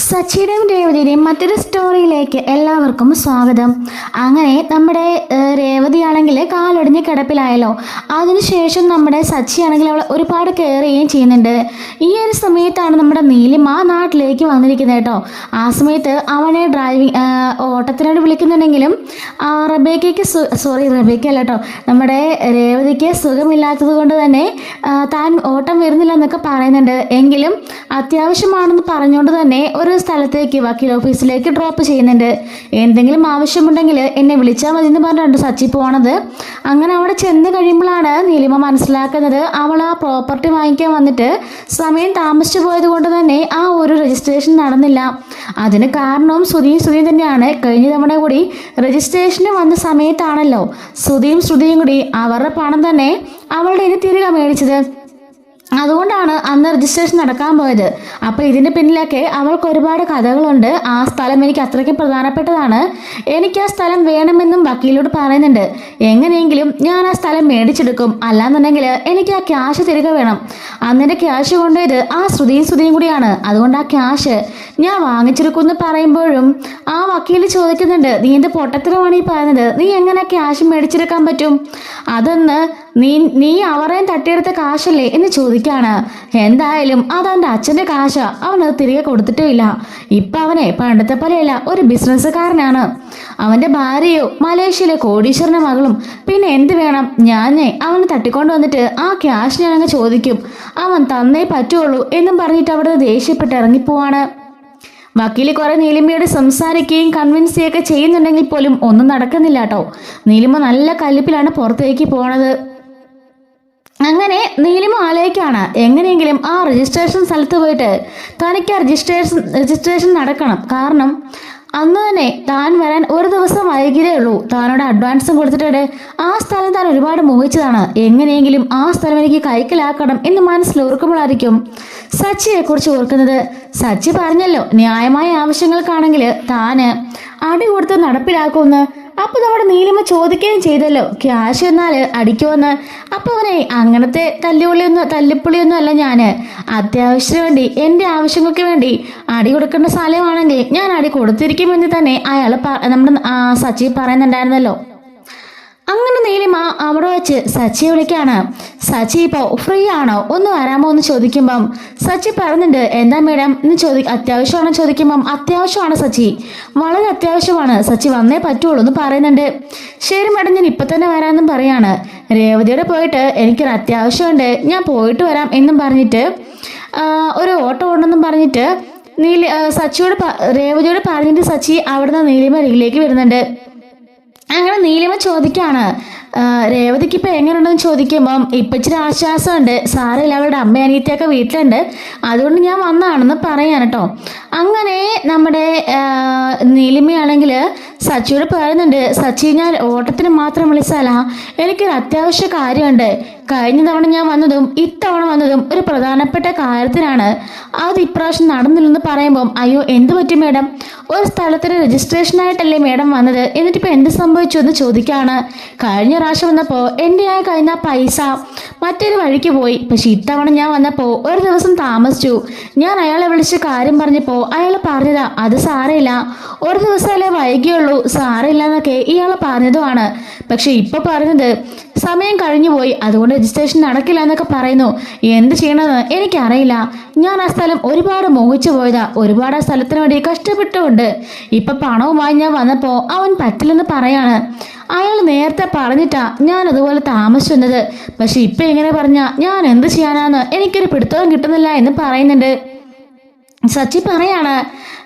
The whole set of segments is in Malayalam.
സച്ചിയുടെയും രേവതിയുടെയും മറ്റൊരു സ്റ്റോറിയിലേക്ക് എല്ലാവർക്കും സ്വാഗതം. അങ്ങനെ നമ്മുടെ രേവതിയാണെങ്കിൽ കാലൊടിഞ്ഞ് കിടപ്പിലായല്ലോ. അതിനുശേഷം നമ്മുടെ സച്ചിയാണെങ്കിൽ അവളെ ഒരുപാട് കെയർ ചെയ്യുകയും ചെയ്യുന്നുണ്ട്. ഈ ഒരു സമയത്താണ് നമ്മുടെ നീലിമ നാട്ടിലേക്ക് വന്നിരിക്കുന്നത് കേട്ടോ. ആ സമയത്ത് അവനെ ഓട്ടത്തിനോട് വിളിക്കുന്നുണ്ടെങ്കിലും റബേക്കയ്ക്ക് റബേക്ക അല്ല കേട്ടോ, നമ്മുടെ രേവതിക്ക് സുഖമില്ലാത്തത് കൊണ്ട് തന്നെ താൻ ഓട്ടം വരുന്നില്ല എന്നൊക്കെ പറയുന്നുണ്ട്. എങ്കിലും അത്യാവശ്യമാണെന്ന് പറഞ്ഞുകൊണ്ട് തന്നെ ഒരു സ്ഥലത്തേക്ക് വക്കീൽ ഓഫീസിലേക്ക് ഡ്രോപ്പ് ചെയ്യുന്നുണ്ട്. എന്തെങ്കിലും ആവശ്യമുണ്ടെങ്കിൽ എന്നെ വിളിച്ചാൽ മതി എന്ന് പറഞ്ഞിട്ടുണ്ട് സച്ചി പോണത്. അങ്ങനെ അവിടെ ചെന്ന് കഴിയുമ്പോഴാണ് നീലിമ മനസ്സിലാക്കുന്നത് അവൾ ആ പ്രോപ്പർട്ടി വാങ്ങിക്കാൻ വന്നിട്ട് സമയം താമസിച്ചു പോയത് കൊണ്ട് തന്നെ ആ ഒരു രജിസ്ട്രേഷൻ നടന്നില്ല. അതിന് കാരണവും ശ്രുതിയും തന്നെയാണ്. കഴിഞ്ഞ തവണ കൂടി രജിസ്ട്രേഷന് വന്ന സമയത്താണല്ലോ ശ്രുതിയും കൂടി അവരുടെ പണം തന്നെ അവളുടെ ഇനി തിരികെ മേടിച്ചത്. അതുകൊണ്ടാണ് അന്ന് രജിസ്ട്രേഷൻ നടക്കാൻ പോയത്. അപ്പോൾ ഇതിൻ്റെ പിന്നിലൊക്കെ അവൾക്ക് ഒരുപാട് കഥകളുണ്ട്. ആ സ്ഥലം എനിക്ക് അത്രയ്ക്കും പ്രധാനപ്പെട്ടതാണ്. എനിക്ക് ആ സ്ഥലം വേണമെന്നും വക്കീലോട് പറയുന്നുണ്ട്. എങ്ങനെയെങ്കിലും ഞാൻ ആ സ്ഥലം മേടിച്ചെടുക്കും, അല്ലാന്നുണ്ടെങ്കിൽ എനിക്ക് ആ ക്യാഷ് തിരികെ വേണം. അന്നെൻ്റെ ക്യാഷ് കൊണ്ടുപോയത് ആ ശ്രുതിയും കൂടിയാണ്. അതുകൊണ്ട് ആ ക്യാഷ് ഞാൻ വാങ്ങിച്ചെടുക്കുമെന്ന് പറയുമ്പോഴും ആ വക്കീൽ ചോദിക്കുന്നുണ്ട്, നീ എന്ത് പൊട്ടത്തരമാണ് ഈ പറയുന്നത്? നീ എങ്ങനെ ക്യാഷ് മേടിച്ചെടുക്കാൻ പറ്റും? അതൊന്ന് നീ അവരെയും തട്ടിയെടുത്ത കാശല്ലേ എന്ന് ചോദിക്കാണ്. എന്തായാലും അതെൻ്റെ അച്ഛൻ്റെ കാശ, അവനത് തിരികെ കൊടുത്തിട്ടുമില്ല. ഇപ്പം അവനെ പണ്ടത്തെ പോലെയല്ല, ഒരു ബിസിനസ്സുകാരനാണ്. അവൻ്റെ ഭാര്യയോ മലേഷ്യയിലെ കോടീശ്വരൻ്റെ മകളും. പിന്നെ എന്ത് വേണം? ഞാനേ അവനെ തട്ടിക്കൊണ്ട് വന്നിട്ട് ആ ക്യാഷ് ഞാനങ്ങ് ചോദിക്കും, അവൻ തന്നേ പറ്റുള്ളൂ എന്നും പറഞ്ഞിട്ട് അവിടെ ദേഷ്യപ്പെട്ട് ഇറങ്ങിപ്പോവാണ്. വക്കീൽ കുറെ നീലിമയോട് സംസാരിക്കുകയും കൺവിൻസ് ചെയ്യുകയൊക്കെ ചെയ്യുന്നുണ്ടെങ്കിൽ പോലും ഒന്നും നടക്കുന്നില്ല കേട്ടോ. നീലിമ നല്ല കലിപ്പിലാണ് പുറത്തേക്ക് പോണത്. അങ്ങനെ നീലിമ ആലോചിക്കാണ് എങ്ങനെയെങ്കിലും ആ രജിസ്ട്രേഷൻ സ്ഥലത്ത് പോയിട്ട് തനിക്ക് ആ രജിസ്ട്രേഷൻ നടക്കണം. കാരണം അന്ന് തന്നെ താൻ വരാൻ ഒരു ദിവസം വൈകിയേ ഉള്ളൂ. താനോട് അഡ്വാൻസും കൊടുത്തിട്ടുണ്ട്. ആ സ്ഥലം താൻ ഒരുപാട് മോഹിച്ചതാണ്. എങ്ങനെയെങ്കിലും ആ സ്ഥലം എനിക്ക് കൈക്കലാക്കണം എന്ന് മനസ്സിൽ ഓർക്കുമ്പോഴായിരിക്കും സച്ചിയെ കുറിച്ച് ഓർക്കുന്നത്. സച്ചി പറഞ്ഞല്ലോ ന്യായമായ ആവശ്യങ്ങൾക്കാണെങ്കിൽ താന് അടി കൊടുത്ത് നടപ്പിലാക്കുമെന്ന്. അപ്പോൾ നമ്മുടെ നീലിമ ചോദിക്കുകയും ചെയ്തല്ലോ ക്യാഷ് എന്നാൽ അടിക്കുമെന്ന്. അപ്പോൾ അവനെ അങ്ങനത്തെ തല്ലിപ്പുള്ളിയൊന്നും അല്ല ഞാൻ. അത്യാവശ്യത്തിന് വേണ്ടി എൻ്റെ ആവശ്യങ്ങൾക്ക് വേണ്ടി അടി കൊടുക്കേണ്ട സ്ഥലമാണെങ്കിൽ ഞാൻ അടി കൊടുത്തിരിക്കുമെന്ന് തന്നെ അയാൾ നമ്മുടെ സച്ചി പറയുന്നുണ്ടായിരുന്നല്ലോ. അങ്ങനെ നീലിമ അവിടെ വെച്ച് സച്ചിയെ വിളിക്കാണ്. സച്ചി ഇപ്പോൾ ഫ്രീ ആണോ, ഒന്ന് വരാമോ എന്ന് ചോദിക്കുമ്പം സച്ചി പറയുന്നുണ്ട്, എന്താ മേഡം എന്ന് അത്യാവശ്യമാണോ ചോദിക്കുമ്പം അത്യാവശ്യമാണ് സച്ചി, വളരെ അത്യാവശ്യമാണ് സച്ചി, വന്നേ പറ്റുള്ളൂ എന്ന് പറയുന്നുണ്ട്. ശരി മേഡം, ഞാൻ ഇപ്പം തന്നെ വരാമെന്നും പറയാണ്. രേവതിയോടെ പോയിട്ട് എനിക്കൊരു അത്യാവശ്യമുണ്ട്, ഞാൻ പോയിട്ട് വരാം എന്നും പറഞ്ഞിട്ട് ഒരു ഓട്ടോ ഉണ്ടെന്നും പറഞ്ഞിട്ട് രേവതിയോട് പറഞ്ഞിട്ട് സച്ചി അവിടുന്ന് നീലിമ അരികിലേക്ക് വരുന്നുണ്ട്. അങ്ങനെ നീലിമ ചോദിക്കാണ്, രേവതിക്ക് ഇപ്പം എങ്ങനെയുണ്ടെന്ന് ചോദിക്കുമ്പം ഇപ്പം ഇച്ചിരി ആശ്വാസമുണ്ട്, സാരമില്ല, അവരുടെ അമ്മ അനിയത്തിയൊക്കെ വീട്ടിലുണ്ട്, അതുകൊണ്ട് ഞാൻ വന്നതാണെന്ന് പറയാൻ കേട്ടോ. അങ്ങനെ നമ്മുടെ നീലിമയാണെങ്കിൽ സച്ചിയോട് പറയുന്നുണ്ട്, സച്ചി ഞാൻ ഓട്ടത്തിന് മാത്രം വിളിച്ചാലാ, എനിക്കൊരു അത്യാവശ്യ കാര്യമുണ്ട്. കഴിഞ്ഞ തവണ ഞാൻ വന്നതും ഇത്തവണ വന്നതും ഒരു പ്രധാനപ്പെട്ട കാര്യത്തിനാണ്. അത് ഇപ്രാവശ്യം നടന്നില്ലെന്ന് പറയുമ്പം അയ്യോ എന്ത് പറ്റി മേഡം? ഒരു സ്ഥലത്തിന് രജിസ്ട്രേഷനായിട്ടല്ലേ മേഡം വന്നത്, എന്നിട്ടിപ്പോൾ എന്ത് സംഭവിച്ചു എന്ന് ചോദിക്കുകയാണ്. കഴിഞ്ഞ പ്രാവശ്യം വന്നപ്പോൾ എൻ്റെ കഴിഞ്ഞ പൈസ മറ്റൊരു വഴിക്ക് പോയി, പക്ഷെ ഇത്തവണ ഞാൻ വന്നപ്പോൾ ഒരു ദിവസം താമസിച്ചു. ഞാൻ അയാളെ വിളിച്ച് കാര്യം പറഞ്ഞപ്പോൾ അയാൾ പറഞ്ഞതാ അത് സാരമില്ല, ഒരു ദിവസമല്ലേ വൈകിയുള്ളൂ, സാരമില്ല എന്നൊക്കെ ഇയാൾ പറഞ്ഞതുമാണ്. പക്ഷെ ഇപ്പോൾ പറഞ്ഞത് സമയം കഴിഞ്ഞു പോയി, അതുകൊണ്ട് രജിസ്ട്രേഷൻ നടക്കില്ല എന്നൊക്കെ പറയുന്നു. എന്ത് ചെയ്യണമെന്ന് എനിക്കറിയില്ല. ഞാൻ ആ സ്ഥലം ഒരുപാട് മോഹിച്ചു പോയതാ, ഒരുപാട് ആ സ്ഥലത്തിന് വേണ്ടി കഷ്ടപ്പെട്ടുകൊണ്ട്. ഇപ്പം പണവുമായി ഞാൻ വന്നപ്പോൾ അവൻ പറ്റില്ലെന്ന് പറയാണ്. അയാൾ നേരത്തെ പറഞ്ഞിട്ടാ ഞാൻ അതുപോലെ താമസിച്ചത്, പക്ഷെ ഇപ്പം എങ്ങനെ പറഞ്ഞാൽ ഞാൻ എന്ത് ചെയ്യാനാന്ന് എനിക്കൊരു പിടുത്തവും കിട്ടുന്നില്ല എന്ന് പറയുന്നുണ്ട്. സച്ചി പറയാണ്,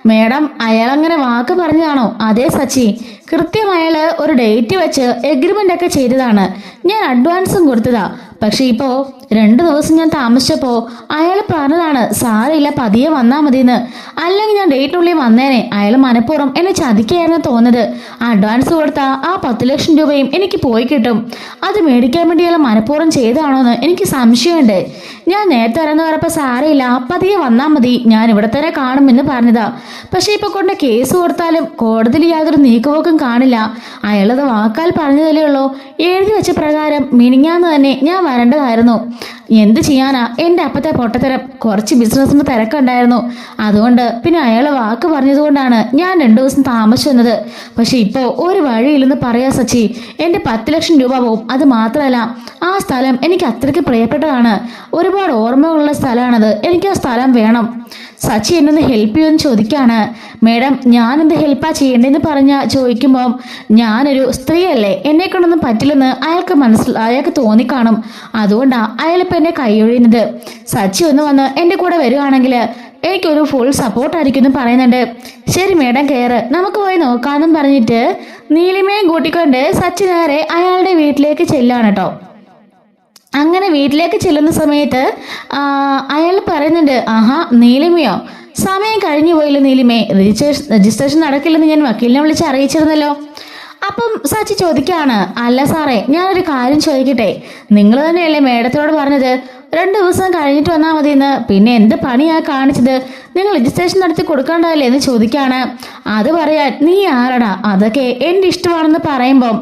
മേഡം അയാളങ്ങനെ വാക്ക് പറഞ്ഞതാണോ? അതെ സച്ചി, കൃത്യം അയാൾ ഒരു ഡേറ്റ് വെച്ച് എഗ്രിമെൻ്റ് ഒക്കെ ചെയ്തതാണ്, ഞാൻ അഡ്വാൻസും കൊടുത്തതാ. പക്ഷെ ഇപ്പോൾ 2 ദിവസം ഞാൻ താമസിച്ചപ്പോൾ അയാൾ പറഞ്ഞതാണ് സാരമില്ല പതിയെ വന്നാൽ മതിയെന്ന്, അല്ലെങ്കിൽ ഞാൻ ഡേറ്റിനുള്ളിൽ വന്നേനെ. അയാൾ മനഃപൂർവ്വം എന്നെ ചതിക്കായിരുന്നു തോന്നുന്നത്. അഡ്വാൻസ് കൊടുത്ത ആ 10 ലക്ഷം രൂപയും എനിക്ക് പോയി കിട്ടും. അത് മേടിക്കാൻ വേണ്ടി അയാൾ മനഃപൂർവ്വം ചെയ്തതാണോ എന്ന് എനിക്ക് സംശയമുണ്ട്. ഞാൻ നേരത്തെ വരാന്ന് പറഞ്ഞപ്പോൾ സാരമില്ല പതിയെ വന്നാൽ മതി, ഞാൻ ഇവിടെ തന്നെ കാണുമെന്ന് പറഞ്ഞതാ. പക്ഷെ ഇപ്പോൾ കൊണ്ട് കേസ് കൊടുത്താലും കോടതിയിൽ യാതൊരു നീക്കുപോക്കും കാണില്ല. അയാളത് വാക്കാൽ പറഞ്ഞതല്ലേ ഉള്ളൂ. എഴുതി വെച്ച പ്രകാരം മിനിങ്ങാന്ന് തന്നെ ഞാൻ വരേണ്ടതായിരുന്നു. എന്ത് ചെയ്യാനാ, എൻ്റെ അപ്പത്തെ പൊട്ടത്തരം. കുറച്ച് ബിസിനസ്സിന് തിരക്കുണ്ടായിരുന്നു, അതുകൊണ്ട് പിന്നെ അയാൾ വാക്ക് പറഞ്ഞതുകൊണ്ടാണ് ഞാൻ 2 ദിവസം താമസിച്ചു വന്നത്. പക്ഷെ ഇപ്പോൾ ഒരു വഴിയില്ലെന്ന് പറയാ സച്ചി. എൻ്റെ 10 ലക്ഷം രൂപ പോവും. അത് മാത്രമല്ല, ആ സ്ഥലം എനിക്ക് അത്രയ്ക്ക് പ്രിയപ്പെട്ടതാണ്. ഒരുപാട് ഓർമ്മകളുള്ള സ്ഥലമാണത്. എനിക്ക് ആ സ്ഥലം വേണം. സച്ചി എന്നൊന്ന് ഹെൽപ്പ് ചെയ്യുമെന്ന് ചോദിക്കുകയാണ്. മേഡം, ഞാനെന്ത് ഹെൽപ്പാ ചെയ്യേണ്ടതെന്ന് ചോദിക്കുമ്പോൾ, ഞാനൊരു സ്ത്രീയല്ലേ, എന്നെ കൊണ്ടൊന്നും പറ്റില്ലെന്ന് അയാൾക്ക് തോന്നിക്കാണും. അതുകൊണ്ടാണ് അയാളിപ്പോൾ എന്നെ കൈയൊഴിയുന്നത്. സച്ചി ഒന്ന് വന്ന് എൻ്റെ കൂടെ വരികയാണെങ്കിൽ എനിക്കൊരു ഫുൾ സപ്പോർട്ടായിരിക്കും എന്ന് പറയുന്നുണ്ട്. ശരി മേഡം, കയറ്, നമുക്ക് പോയി നോക്കാമെന്നും പറഞ്ഞിട്ട് നീലിമയും കൂട്ടിക്കൊണ്ട് സച്ചി നേരെ അയാളുടെ വീട്ടിലേക്ക് ചെല്ലാണ് കേട്ടോ. അങ്ങനെ വീട്ടിലേക്ക് ചെല്ലുന്ന സമയത്ത് അയാൾ പറയുന്നുണ്ട്, ആഹാ നീലിമയോ, സമയം കഴിഞ്ഞു പോയില്ലോ നീലിമേ, രജിസ്ട്രേഷൻ നടക്കില്ലെന്ന് ഞാൻ വക്കീലിനെ വിളിച്ച് അറിയിച്ചിരുന്നല്ലോ. അപ്പം സച്ചി ചോദിക്കുകയാണ്, അല്ല സാറേ, ഞാനൊരു കാര്യം ചോദിക്കട്ടെ, നിങ്ങൾ തന്നെയല്ലേ മേഡത്തിനോട് പറഞ്ഞത് 2 ദിവസം കഴിഞ്ഞിട്ട് വന്നാൽ മതിയെന്ന്, പിന്നെ എന്ത് പണിയാ കാണിച്ചത്, നിങ്ങൾ രജിസ്ട്രേഷൻ നടത്തി കൊടുക്കണ്ടല്ലേ എന്ന് ചോദിക്കുകയാണ്. അത് പറയാൻ നീ ആരടാ, അതൊക്കെ എൻ്റെ ഇഷ്ടമാണെന്ന് പറയുമ്പോൾ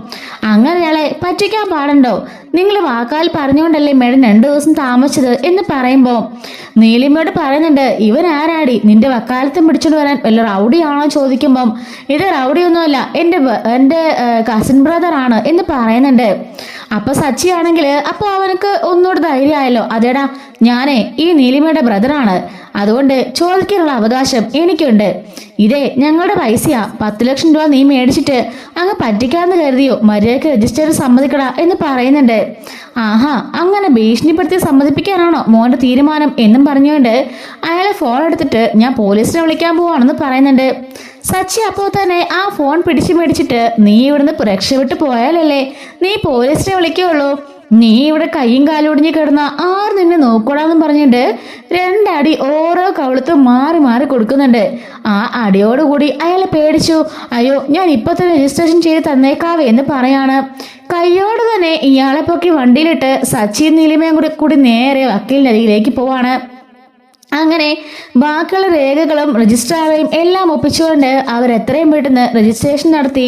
അങ്ങനെ ഒരാളെ പറ്റിക്കാൻ പാടുണ്ടോ, നിങ്ങൾ വാക്കാൽ പറഞ്ഞുകൊണ്ടല്ലേ മേഡം 2 ദിവസം താമസിച്ചത് എന്ന് പറയുമ്പോൾ നീലിമയോട് പറയുന്നുണ്ട്, ഇവൻ ആരാടി, നിന്റെ വക്കാലത്തും പിടിച്ചോണ്ട് വരാൻ വല്ല റൗഡിയാണോ ചോദിക്കുമ്പം, ഇത് റൗഡിയൊന്നുമല്ല, എൻ്റെ കസിൻ ബ്രദറാണ് എന്ന് പറയുന്നുണ്ട്. അപ്പൊ സച്ചിയാണെങ്കിൽ അപ്പൊ അവനക്ക് ഒന്നുകൂടെ ധൈര്യമായല്ലോ, അതേടാ ഞാനേ ഈ നീലിമയുടെ ബ്രദറാണ്, അതുകൊണ്ട് ചോദിക്കാനുള്ള അവകാശം എനിക്കുണ്ട്. ഇതേ ഞങ്ങളുടെ പൈസയാ, 10 ലക്ഷം രൂപ നീ മേടിച്ചിട്ട് അങ്ങ് പറ്റിക്കാന്ന് കരുതിയോ, മര്യാദക്ക് രജിസ്റ്റർ സമ്മതിക്കടാ എന്ന് പറയുന്നുണ്ട്. ആഹാ, അങ്ങനെ ഭീഷണിപ്പെടുത്തി സമ്മതിപ്പിക്കാനാണോ മോന്റെ തീരുമാനം എന്നും പറഞ്ഞുകൊണ്ട് അയാളെ ഫോൺ എടുത്തിട്ട് ഞാൻ പോലീസിനെ വിളിക്കാൻ പോവാണെന്ന് പറയുന്നുണ്ട്. സച്ചി അപ്പോൾ തന്നെ ആ ഫോൺ പിടിച്ചു മേടിച്ചിട്ട്, നീ ഇവിടുന്ന് രക്ഷപ്പെട്ട് പോയാലല്ലേ നീ പോലീസിനെ വിളിക്കുള്ളൂ, നീ ഇവിടെ കൈയും കാലൊടിഞ്ഞ് കിടന്ന ആറ് നിന്നെ നോക്കൂടാന്ന് പറഞ്ഞിട്ട് 2 അടി ഓരോ കവിളത്തും മാറി മാറി കൊടുക്കുന്നുണ്ട്. ആ അടിയോടുകൂടി അയാളെ പേടിച്ചു. അയ്യോ, ഞാൻ ഇപ്പൊ തന്നെ രജിസ്ട്രേഷൻ ചെയ്ത് തന്നേക്കാവേ എന്ന് പറയാണ്. കയ്യോട് തന്നെ ഇയാളെ പൊക്കി വണ്ടിയിലിട്ട് സച്ചിയും നീലിമയും കൂടി നേരെ വക്കീലിന്റെ അരികിലേക്ക് പോവാണ്. അങ്ങനെ ബാക്കിയുള്ള രേഖകളും രജിസ്ട്രാറേയും എല്ലാം ഒപ്പിച്ചുകൊണ്ട് അവർ എത്രയും പെട്ടെന്ന് രജിസ്ട്രേഷൻ നടത്തി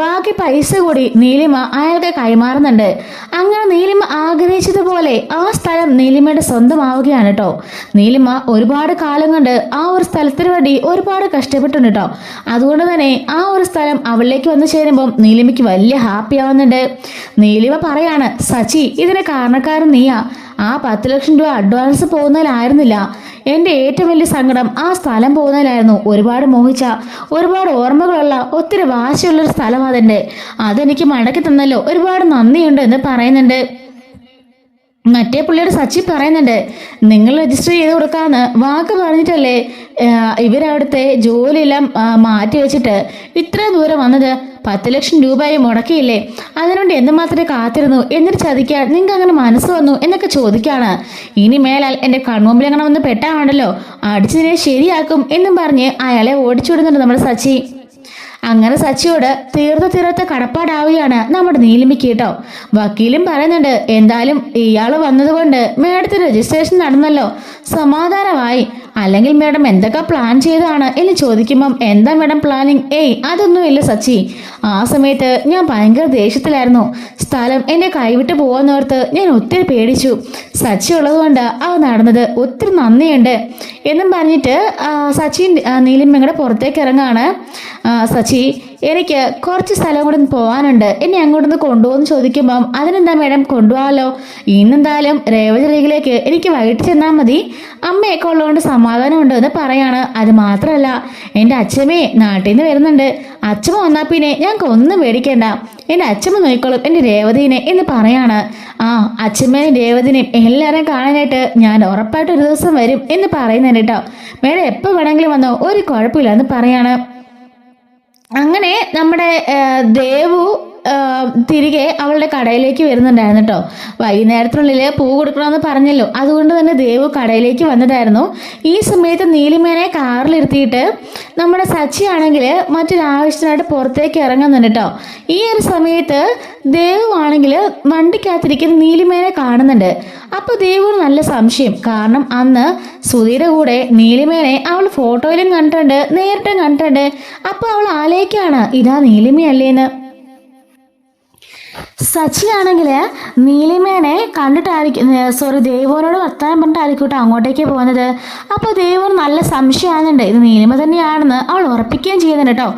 ബാക്കി പൈസ കൂടി നീലിമ അയാൾക്ക് കൈമാറുന്നുണ്ട്. അങ്ങനെ നീലിമ ആഗ്രഹിച്ചതുപോലെ ആ സ്ഥലം നീലിമയുടെ സ്വന്തമാവുകയാണ് കേട്ടോ. നീലിമ ഒരുപാട് കാലം കൊണ്ട് ആ ഒരു സ്ഥലത്തിന് വേണ്ടി ഒരുപാട് കഷ്ടപ്പെട്ടുണ്ട് കേട്ടോ. അതുകൊണ്ട് തന്നെ ആ ഒരു സ്ഥലം അവളിലേക്ക് വന്നു ചേരുമ്പം നീലിമയ്ക്ക് വലിയ ഹാപ്പി ആവുന്നുണ്ട്. നീലിമ പറയാണ്, സച്ചി ഇതിന് കാരണക്കാരൻ നീയാ, ആ 10 ലക്ഷം രൂപ അഡ്വാൻസ് പോകുന്നതിലായിരുന്നില്ല, എൻ്റെ ഏറ്റവും വലിയ സങ്കടം ആ സ്ഥലം പോകുന്നതിലായിരുന്നു. ഒരുപാട് മോഹിച്ച, ഒരുപാട് ഓർമ്മകളുള്ള, ഒത്തിരി വാശിയുള്ളൊരു സ്ഥലം അതെനിക്ക് മടക്കി തന്നല്ലോ, ഒരുപാട് നന്ദിയുണ്ട് എന്ന് പറയുന്നുണ്ട്. മറ്റേ പുള്ളിയുടെ സച്ചി പറയുന്നുണ്ട്, നിങ്ങൾ രജിസ്റ്റർ ചെയ്ത് കൊടുക്കാന്ന് വാക്ക് പറഞ്ഞിട്ടല്ലേ ഇവരവിടുത്തെ ജോലിയെല്ലാം മാറ്റി വെച്ചിട്ട് ഇത്ര ദൂരം വന്നത്, 10 ലക്ഷം രൂപയും മുടക്കിയില്ലേ, അതിനുവേണ്ടി എന്തുമാത്രമേ കാത്തിരുന്നു, എന്നിട്ട് ചതിക്കാൻ നിങ്ങൾക്ക് അങ്ങനെ മനസ്സ് വന്നു എന്നൊക്കെ ചോദിക്കാണ്. ഇനി മേലാൽ എൻ്റെ കൺമുമ്പിൽ അങ്ങനെ വന്ന് പെട്ടാണല്ലോ, അടിച്ചതിനെ ശരിയാക്കും എന്നും പറഞ്ഞ് അയാളെ ഓടിച്ചുവിടുന്നുണ്ട് നമ്മുടെ സച്ചി. അങ്ങനെ സച്ചിയോട് തീർത്ത കടപ്പാടാവുകയാണ് നമ്മുടെ നീലിമയ്ക്ക് കേട്ടോ. വക്കീലും പറയുന്നുണ്ട്, എന്തായാലും ഇയാൾ വന്നതുകൊണ്ട് മേഡത്തിന് രജിസ്ട്രേഷൻ നടന്നല്ലോ, സമാധാനമായി. അല്ലെങ്കിൽ മേഡം എന്തൊക്കെ പ്ലാൻ ചെയ്തതാണ് എന്ന് ചോദിക്കുമ്പം, എന്താ മേഡം പ്ലാനിങ്? അതൊന്നുമില്ല സച്ചി, ആ സമയത്ത് ഞാൻ ഭയങ്കര ദേഷ്യത്തിലായിരുന്നു, സ്ഥലം എന്നെ കൈവിട്ട് പോവാന്നോർത്ത് ഞാൻ ഒത്തിരി പേടിച്ചു, സച്ചി ഉള്ളതുകൊണ്ട് അവ നടന്നത്, ഒത്തിരി നന്ദിയുണ്ട് എന്നും പറഞ്ഞിട്ട് സച്ചിൻ നീലിമയുടെ പുറത്തേക്ക് ഇറങ്ങാണ്. സച്ചി, എനിക്ക് കുറച്ച് സ്ഥലം കൂടെ പോകാനുണ്ട്, എന്നെ അങ്ങോട്ടൊന്ന് കൊണ്ടുപോകുന്നു ചോദിക്കുമ്പം, അതിനെന്താ മേഡം കൊണ്ടുപോകാമല്ലോ, ഇന്നെന്തായാലും രേവതിയിലേക്ക് എനിക്ക് വൈകിട്ട് ചെന്നാൽ മതി, അമ്മയൊക്കെ ഉള്ളതുകൊണ്ട് സമാധാനമുണ്ട് എന്ന് പറയാണ്. അത് മാത്രമല്ല, എൻ്റെ അച്ഛമ്മയെ നാട്ടിൽ നിന്ന് വരുന്നുണ്ട്, അച്ഛമ്മ വന്നാൽ പിന്നെ ഞങ്ങൾക്ക് ഒന്നും പേടിക്കേണ്ട, എൻ്റെ അച്ഛമ്മ നോക്കിക്കോളും എൻ്റെ രേവതിനെ എന്ന് പറയാണ്. അച്ഛമ്മേനെയും രേവതിനെയും എല്ലാവരെയും കാണാനായിട്ട് ഞാൻ ഉറപ്പായിട്ട് ഒരു ദിവസം വരും എന്ന് പറയുന്നുണ്ട് കേട്ടോ. മേഡം എപ്പോൾ വേണമെങ്കിലും വന്നോ, ഒരു കുഴപ്പമില്ല എന്ന് പറയാണ്. അങ്ങനെ നമ്മുടെ ദേവു തിരികെ അവളുടെ കടയിലേക്ക് വരുന്നുണ്ടായിരുന്നു കേട്ടോ. വൈകുന്നേരത്തിനുള്ളിൽ പൂ കൊടുക്കണമെന്ന് പറഞ്ഞല്ലോ, അതുകൊണ്ട് തന്നെ ദേവു കടയിലേക്ക് വന്നതായിരുന്നു. ഈ സമയത്ത് നീലിമേനെ കാറിലിരുത്തിയിട്ട് നമ്മുടെ സച്ചി ആണെങ്കിൽ മറ്റൊരാവശ്യത്തിനായിട്ട് പുറത്തേക്ക് ഇറങ്ങുന്നുണ്ട് കേട്ടോ. ഈ ഒരു സമയത്ത് ദേവു ആണെങ്കിൽ വണ്ടിക്കകത്തിരിക്കുന്ന നീലിമേനെ കാണുന്നുണ്ട്. അപ്പോൾ ദേവുവിന് നല്ല സംശയം, കാരണം അന്ന് സുധീയുടെ കൂടെ നീലിമേനെ അവൾ ഫോട്ടോയിലും കണ്ടിട്ടുണ്ട്, നേരിട്ടും കണ്ടിട്ടുണ്ട്. അപ്പോൾ അവൾ ആലോചിക്കുകയാണ്, ഇതാ നീലിമയല്ലേന്ന്. സച്ചിയാണെങ്കിൽ നീലിമേനെ കണ്ടിട്ടായിരിക്കും, ദേവുവിനോട് വർത്താനം പറഞ്ഞിട്ടായിരിക്കും അങ്ങോട്ടേക്ക് പോകുന്നത്. അപ്പോൾ ദേവുവിന് നല്ല സംശയമാകുന്നുണ്ട്, ഇത് നീലിമ തന്നെയാണെന്ന് അവൾ ഉറപ്പിക്കുകയും ചെയ്യുന്നുണ്ട് കേട്ടോ.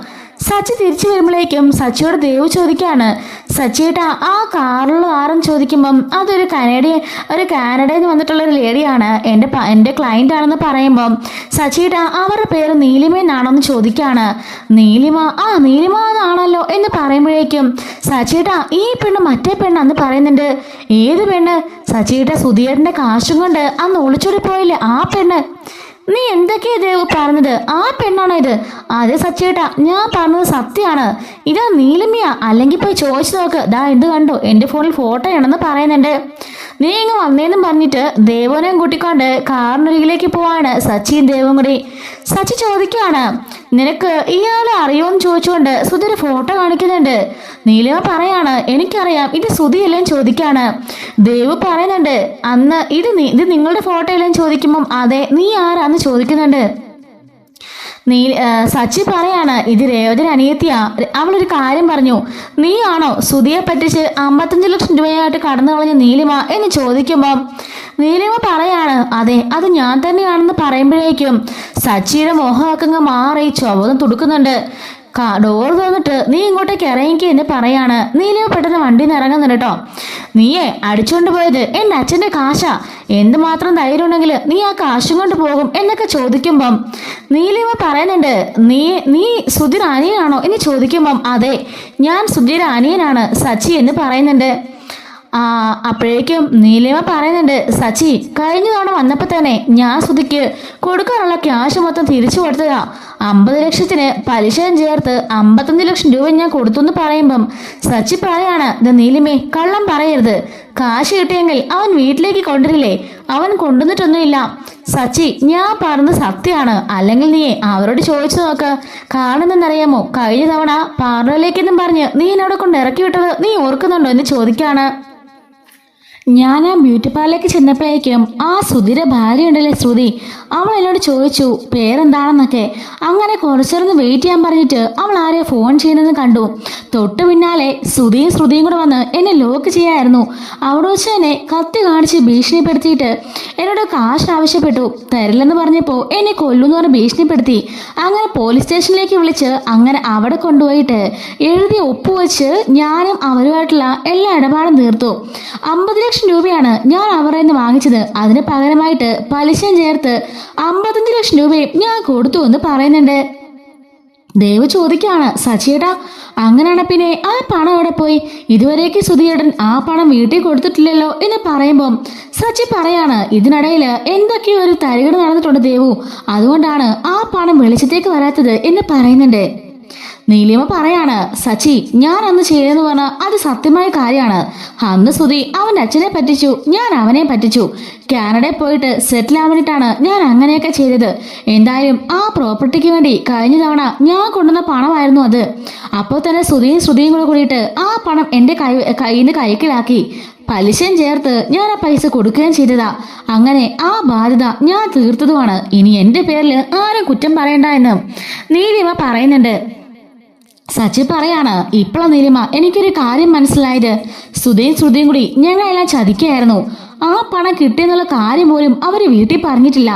സച്ചി തിരിച്ചു വരുമ്പോഴേക്കും സച്ചിയോട് ദേവ് ചോദിക്കുകയാണ്, സച്ചിയേട്ടാ ആ കാറിലുള്ള ആരെന്ന് ചോദിക്കുമ്പം അതൊരു കാനഡയിൽ നിന്ന് വന്നിട്ടുള്ള ഒരു ലേഡിയാണ്, എൻ്റെ ക്ലയൻ്റ് ആണെന്ന് പറയുമ്പം സച്ചിയേട്ടാ അവരുടെ പേര് നീലിമ എന്നാണെന്ന് ചോദിക്കുകയാണ്. നീലിമ എന്നാണല്ലോ എന്ന് പറയുമ്പോഴേക്കും സച്ചിയേട്ടാ ഈ പെണ്ണ് മറ്റേ പെണ്ണെന്ന് പറയുന്നുണ്ട്. ഏത് പെണ്ണ്? സച്ചിയേട്ടാ സുധിയേട്ടൻ്റെ കാശും കൊണ്ട് അന്ന് ഒളിച്ചോടി പോയില്ലേ ആ പെണ്ണ്. നീ എന്തൊക്കെയാ ദേവ് പറഞ്ഞത്? ആ പെണ്ണാണോ ഇത്? അതെ സച്ചേട്ടാ, ഞാൻ പറഞ്ഞത് സത്യമാണ്. ഇതാ നീലിമയാ, അല്ലെങ്കിൽ പോയി ചോദിച്ചു നോക്ക്. ദാ ഇത് കണ്ടോ, എൻ്റെ ഫോണിൽ ഫോട്ടോ ആണെന്ന് പറയുന്നുണ്ട്. നീ ഇങ്ങ് വന്നേന്നും പറഞ്ഞിട്ട് ദേവനെയും കൂട്ടിക്കൊണ്ട് കാറിനരികിലേക്ക് പോവാണ് സച്ചിയും ദേവും കൂടി. സച്ചി ചോദിക്കുകയാണ്, നിനക്ക് ഇയാളെ അറിയുമെന്ന് ചോദിച്ചുകൊണ്ട് സുധി ഒരു ഫോട്ടോ കാണിക്കുന്നുണ്ട്. നീലിമ പറയാണ്, എനിക്കറിയാം, ഇത് സുധിയല്ലേന്ന് ചോദിക്കാണ്. ദേവ് പറയുന്നുണ്ട്, അന്ന് ഇത് നിങ്ങളുടെ ഫോട്ടോ അല്ലേന്ന് ചോദിക്കുമ്പം അതെ, നീ ആരാന്ന് ചോദിക്കുന്നുണ്ട്. സച്ചി പറയാണ്, ഇത് രേവതി അനിയത്തിയാ, അവളൊരു കാര്യം പറഞ്ഞു. നീ ആണോ സുധിയെ പറ്റിച്ച് 55 ലക്ഷം രൂപയായിട്ട് കടന്നു കളഞ്ഞ നീലിമ എന്ന് ചോദിക്കുമ്പം നീലിമ പറയാണ്, അതെ അത് ഞാൻ തന്നെയാണെന്ന് പറയുമ്പോഴേക്കും സച്ചിയുടെ മോഹമൊക്കെ മാറി ചുവന്ന് തുടുക്കുന്നുണ്ട്. ഡോർ തുറന്നിട്ട് നീ ഇങ്ങോട്ടേക്ക് ഇറങ്ങിക്കുക എന്ന് പറയാണ്. നീലിമ പെട്ടെന്ന് വണ്ടിയിൽ നിന്ന് ഇറങ്ങുന്നുണ്ട് കേട്ടോ. നീയെ അടിച്ചുകൊണ്ട് പോയത് എൻ്റെ അച്ഛൻ്റെ കാശാ, എന്തുമാത്രം ധൈര്യം ഉണ്ടെങ്കിൽ നീ ആ കാശും കൊണ്ട് പോകും എന്നൊക്കെ ചോദിക്കുമ്പം നീലിമ പറയുന്നുണ്ട്, നീ സുധീർ അനിയനാണോ എന്ന് ചോദിക്കുമ്പം അതെ ഞാൻ സുധീർ അനിയനാണ് സച്ചി എന്ന് പറയുന്നുണ്ട്. അപ്പോഴേക്കും നീലിമ പറയുന്നുണ്ട്, സച്ചി കഴിഞ്ഞ തവണ വന്നപ്പോൾ തന്നെ ഞാൻ സുധിക്ക് കൊടുക്കാനുള്ള ക്യാഷ് മൊത്തം തിരിച്ചു കൊടുത്തതാ. 50 ലക്ഷത്തിന് പലിശയും ചേർത്ത് 55 ലക്ഷം രൂപ ഞാൻ കൊടുത്തു എന്ന് പറയുമ്പം സച്ചി പറയാണ്, നീലിമേ കള്ളം പറയരുത്, കാശ് കിട്ടിയെങ്കിൽ അവൻ വീട്ടിലേക്ക് കൊണ്ടുവരില്ലേ? അവൻ കൊണ്ടുവന്നിട്ടൊന്നുമില്ല സച്ചി, ഞാൻ പറഞ്ഞത് സത്യമാണ്. അല്ലെങ്കിൽ നീ അവരോട് ചോദിച്ചു നോക്ക്. കാണുന്നെന്നറിയാമോ, കഴിഞ്ഞ തവണ പാർലറിലേക്കെന്നും പറഞ്ഞ് നീ എന്നോട് കൊണ്ട് ഇറക്കി വിട്ടത് നീ ഓർക്കുന്നുണ്ടോ എന്ന് ചോദിക്കാണ്. ഞാൻ ആ ബ്യൂട്ടി പാർലറിലേക്ക് ചെന്നപ്പോഴേക്കും ആ സുധിയുടെ ഭാര്യ ഉണ്ടല്ലേ ശ്രുതി, അവൾ എന്നോട് ചോദിച്ചു പേരെന്താണെന്നൊക്കെ. അങ്ങനെ കുറച്ചേർന്ന് വെയിറ്റ് ചെയ്യാൻ പറഞ്ഞിട്ട് അവൾ ആരെയോ ഫോൺ ചെയ്യുന്നതെന്ന് കണ്ടു. തൊട്ടു പിന്നാലെ ശ്രുതിയും കൂടെ വന്ന് എന്നെ ലോക്ക് ചെയ്യായിരുന്നു. അവിടെ വെച്ച് തന്നെ കത്തി കാണിച്ച് ഭീഷണിപ്പെടുത്തിയിട്ട് എന്നോട് കാശ് ആവശ്യപ്പെട്ടു. തരില്ലെന്ന് പറഞ്ഞപ്പോൾ എന്നെ കൊല്ലുമെന്ന് പറഞ്ഞ് ഭീഷണിപ്പെടുത്തി. അങ്ങനെ പോലീസ് സ്റ്റേഷനിലേക്ക് വിളിച്ച് അങ്ങനെ അവിടെ കൊണ്ടുപോയിട്ട് എഴുതി ഒപ്പുവെച്ച് ഞാനും അവരുമായിട്ടുള്ള എല്ലാ ഇടപാടും തീർത്തു. 50 ലക്ഷം രൂപയാണ് ഞാൻ അവരുടെ നിന്ന് വാങ്ങിച്ചത്. അതിന് പകരമായിട്ട് പലിശയും ചേർത്ത് 55 ലക്ഷം രൂപയും ഞാൻ കൊടുത്തു എന്ന് പറയുന്നുണ്ട്. ദേവ് ചോദിക്കാണ്, സച്ചിയേട്ടാ അങ്ങനെയാണ് പിന്നെ ആ പണം എവിടെ പോയി? ഇതുവരേക്ക് സുധിയേട്ടൻ ആ പണം വീട്ടിൽ കൊടുത്തിട്ടില്ലല്ലോ എന്ന് പറയുമ്പം സച്ചി പറയാണ്, ഇതിനിടയിൽ എന്തൊക്കെയോ ഒരു തരികട നടന്നിട്ടുണ്ട് ദേവു, അതുകൊണ്ടാണ് ആ പണം വെളിച്ചത്തേക്ക് വരാത്തത് എന്ന് പറയുന്നുണ്ട്. നീലിമ പറയാണ്, സച്ചി ഞാൻ അന്ന് ചെയ്തെന്ന് പറഞ്ഞാൽ അത് സത്യമായ കാര്യമാണ്. അന്ന് സുധി അവൻ്റെ അച്ഛനെ പറ്റിച്ചു, ഞാൻ അവനെ പറ്റിച്ചു. കാനഡയിൽ പോയിട്ട് സെറ്റിൽ ആവാൻ വേണ്ടിയിട്ടാണ് ഞാൻ അങ്ങനെയൊക്കെ ചെയ്തത്. എന്തായാലും ആ പ്രോപ്പർട്ടിക്ക് വേണ്ടി കഴിഞ്ഞ തവണ ഞാൻ കൊണ്ടുവന്ന പണമായിരുന്നു അത്. അപ്പോൾ തന്നെ ശ്രുതിയും കൂടെ കൂടിയിട്ട് ആ പണം എൻ്റെ കയ്യിൽ നിന്ന് കൈക്കലാക്കി പലിശയും ചേർത്ത് ഞാൻ ആ പൈസ കൊടുക്കുകയും ചെയ്തതാ. അങ്ങനെ ആ ബാധ്യത ഞാൻ തീർത്തതുമാണ്. ഇനി എൻ്റെ പേരിൽ ആരും കുറ്റം പറയണ്ട എന്ന് നീലിമ പറയുന്നുണ്ട്. സച്ചി പറയാണ്, ഇപ്പോഴാ നീലിമ എനിക്കൊരു കാര്യം മനസ്സിലായത്. ശ്രുതിയും കൂടി ഞങ്ങളെല്ലാം ചതിക്കായിരുന്നു. ആ പണം കിട്ടിയെന്നുള്ള കാര്യം പോലും അവർ വീട്ടിൽ പറഞ്ഞിട്ടില്ല.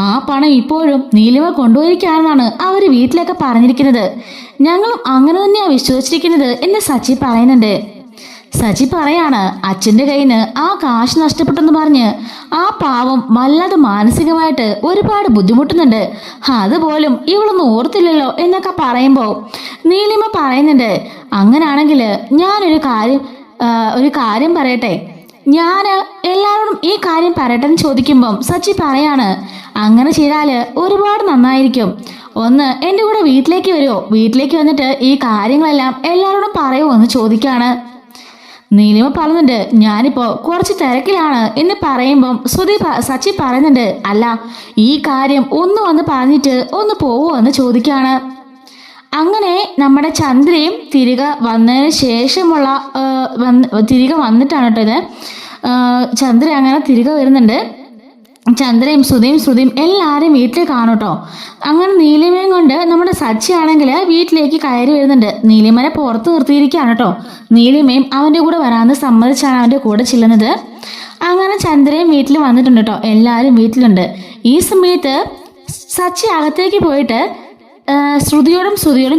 ആ പണം ഇപ്പോഴും നീലിമ കൊണ്ടുപോയിരിക്കുകയാണെന്നാണ് അവർ വീട്ടിലൊക്കെ പറഞ്ഞിരിക്കുന്നത്. ഞങ്ങളും അങ്ങനെ തന്നെയാണ് വിശ്വസിച്ചിരിക്കുന്നത് എന്ന് സച്ചി പറയുന്നുണ്ട്. സച്ചി പറയാണ്, അച്ഛൻ്റെ കയ്യിൽ നിന്ന് ആ കാശ് നഷ്ടപ്പെട്ടെന്ന് പറഞ്ഞ് ആ പാവം വല്ലാതെ മാനസികമായിട്ട് ഒരുപാട് ബുദ്ധിമുട്ടുന്നുണ്ട്. അതുപോലും ഇവളൊന്നും ഓർത്തില്ലല്ലോ എന്നൊക്കെ പറയുമ്പോൾ നീലിമ പറയുന്നുണ്ട്, അങ്ങനാണെങ്കിൽ ഞാനൊരു കാര്യം പറയട്ടെ, ഞാൻ എല്ലാവരോടും ഈ കാര്യം പറയട്ടെ എന്ന് ചോദിക്കുമ്പം സച്ചി പറയാണ്, അങ്ങനെ ചെയ്താൽ ഒരുപാട് നന്നായിരിക്കും. ഒന്ന് എൻ്റെ കൂടെ വീട്ടിലേക്ക് വരുമോ? വീട്ടിലേക്ക് വന്നിട്ട് ഈ കാര്യങ്ങളെല്ലാം എല്ലാവരോടും പറയുമോ എന്ന് ചോദിക്കാണ്. നീലിമ പറയുന്നുണ്ട്, ഞാനിപ്പോൾ കുറച്ച് തിരക്കിലാണ് എന്ന് പറയുമ്പം സച്ചി പറയുന്നുണ്ട്, അല്ല ഈ കാര്യം ഒന്ന് വന്ന് പറഞ്ഞിട്ട് ഒന്ന് പോവോ എന്ന് ചോദിക്കുകയാണ്. അങ്ങനെ നമ്മുടെ ചന്ദ്രയും തിരികെ വന്നതിന് ശേഷമുള്ള തിരികെ വന്നിട്ടാണ് കേട്ടോ ഇത്. ചന്ദ്ര അങ്ങനെ തിരികെ വരുന്നുണ്ട്. ചന്ദ്രയും ശ്രുതിയും എല്ലാവരും വീട്ടിൽ കാണും കേട്ടോ. അങ്ങനെ നീലിമയും കൊണ്ട് നമ്മുടെ സച്ചിയാണെങ്കിൽ വീട്ടിലേക്ക് കയറി വരുന്നുണ്ട്. നീലിമനെ പുറത്ത് നിർത്തിയിരിക്കുകയാണ് കേട്ടോ. നീലിമയും അവൻ്റെ കൂടെ വരാമെന്ന് സമ്മതിച്ചാണ് അവൻ്റെ കൂടെ ചെല്ലുന്നത്. അങ്ങനെ ചന്ദ്രയും വീട്ടിൽ വന്നിട്ടുണ്ട് കേട്ടോ. എല്ലാവരും വീട്ടിലുണ്ട്. ഈ സമയത്ത് സച്ചി അകത്തേക്ക് പോയിട്ട് ശ്രുതിയോടും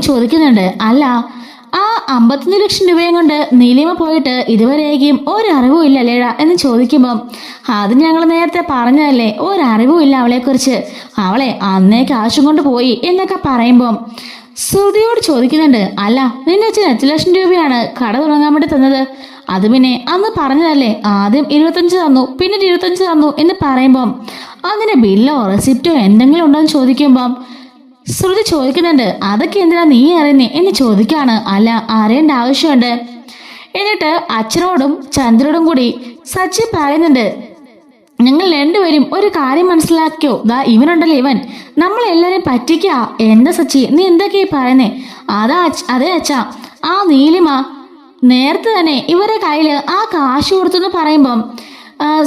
ചോദിക്കുന്നുണ്ട്, അല്ല ആ 55 ലക്ഷം രൂപയും കൊണ്ട് നീലിമ പോയിട്ട് ഇതുവരെയും ഒരറിവും ഇല്ല അല്ലേടാ എന്ന് ചോദിക്കുമ്പം, അത് ഞങ്ങൾ നേരത്തെ പറഞ്ഞതല്ലേ, ഒരറിവും ഇല്ല അവളെക്കുറിച്ച്, അവളെ അന്നേ കാശും കൊണ്ട് പോയി എന്നൊക്കെ പറയുമ്പം ശ്രുതിയോട് ചോദിക്കുന്നുണ്ട്, അല്ല നിന്റെ അച്ഛൻ 8 ലക്ഷം രൂപയാണ് കട തുടങ്ങാൻ വേണ്ടി തന്നത്, അത് പിന്നെ അന്ന് പറഞ്ഞതല്ലേ, ആദ്യം 25 തന്നു പിന്നീട് 25 തന്നു എന്ന് പറയുമ്പം അതിന്റെ ബില്ലോ റെസിപ്റ്റോ എന്തെങ്കിലും ഉണ്ടോ എന്ന് ചോദിക്കുമ്പം ശ്രുതി ചോദിക്കുന്നുണ്ട്, അതൊക്കെ എന്തിനാ നീ അറിയുന്നേ എന്ന് ചോദിക്കാണ്. അല്ല അറിയേണ്ട ആവശ്യമുണ്ട്. എന്നിട്ട് അച്ഛനോടും ചന്ദ്രനോടും കൂടി സച്ചി പറയുന്നുണ്ട്, നിങ്ങൾ രണ്ടുപേരും ഒരു കാര്യം മനസ്സിലാക്കിയോ, ദാ ഇവനുണ്ടല്ലോ ഇവൻ നമ്മളെല്ലാരും പറ്റിക്കാ. എന്താ സച്ചി നീ എന്തൊക്കെയാ പറയുന്നേ? അതേ അച്ഛാ, ആ നീലിമ നേരത്തെ തന്നെ ഇവരുടെ കയ്യില് ആ കാശ് കൊടുത്തെന്ന് പറയുമ്പം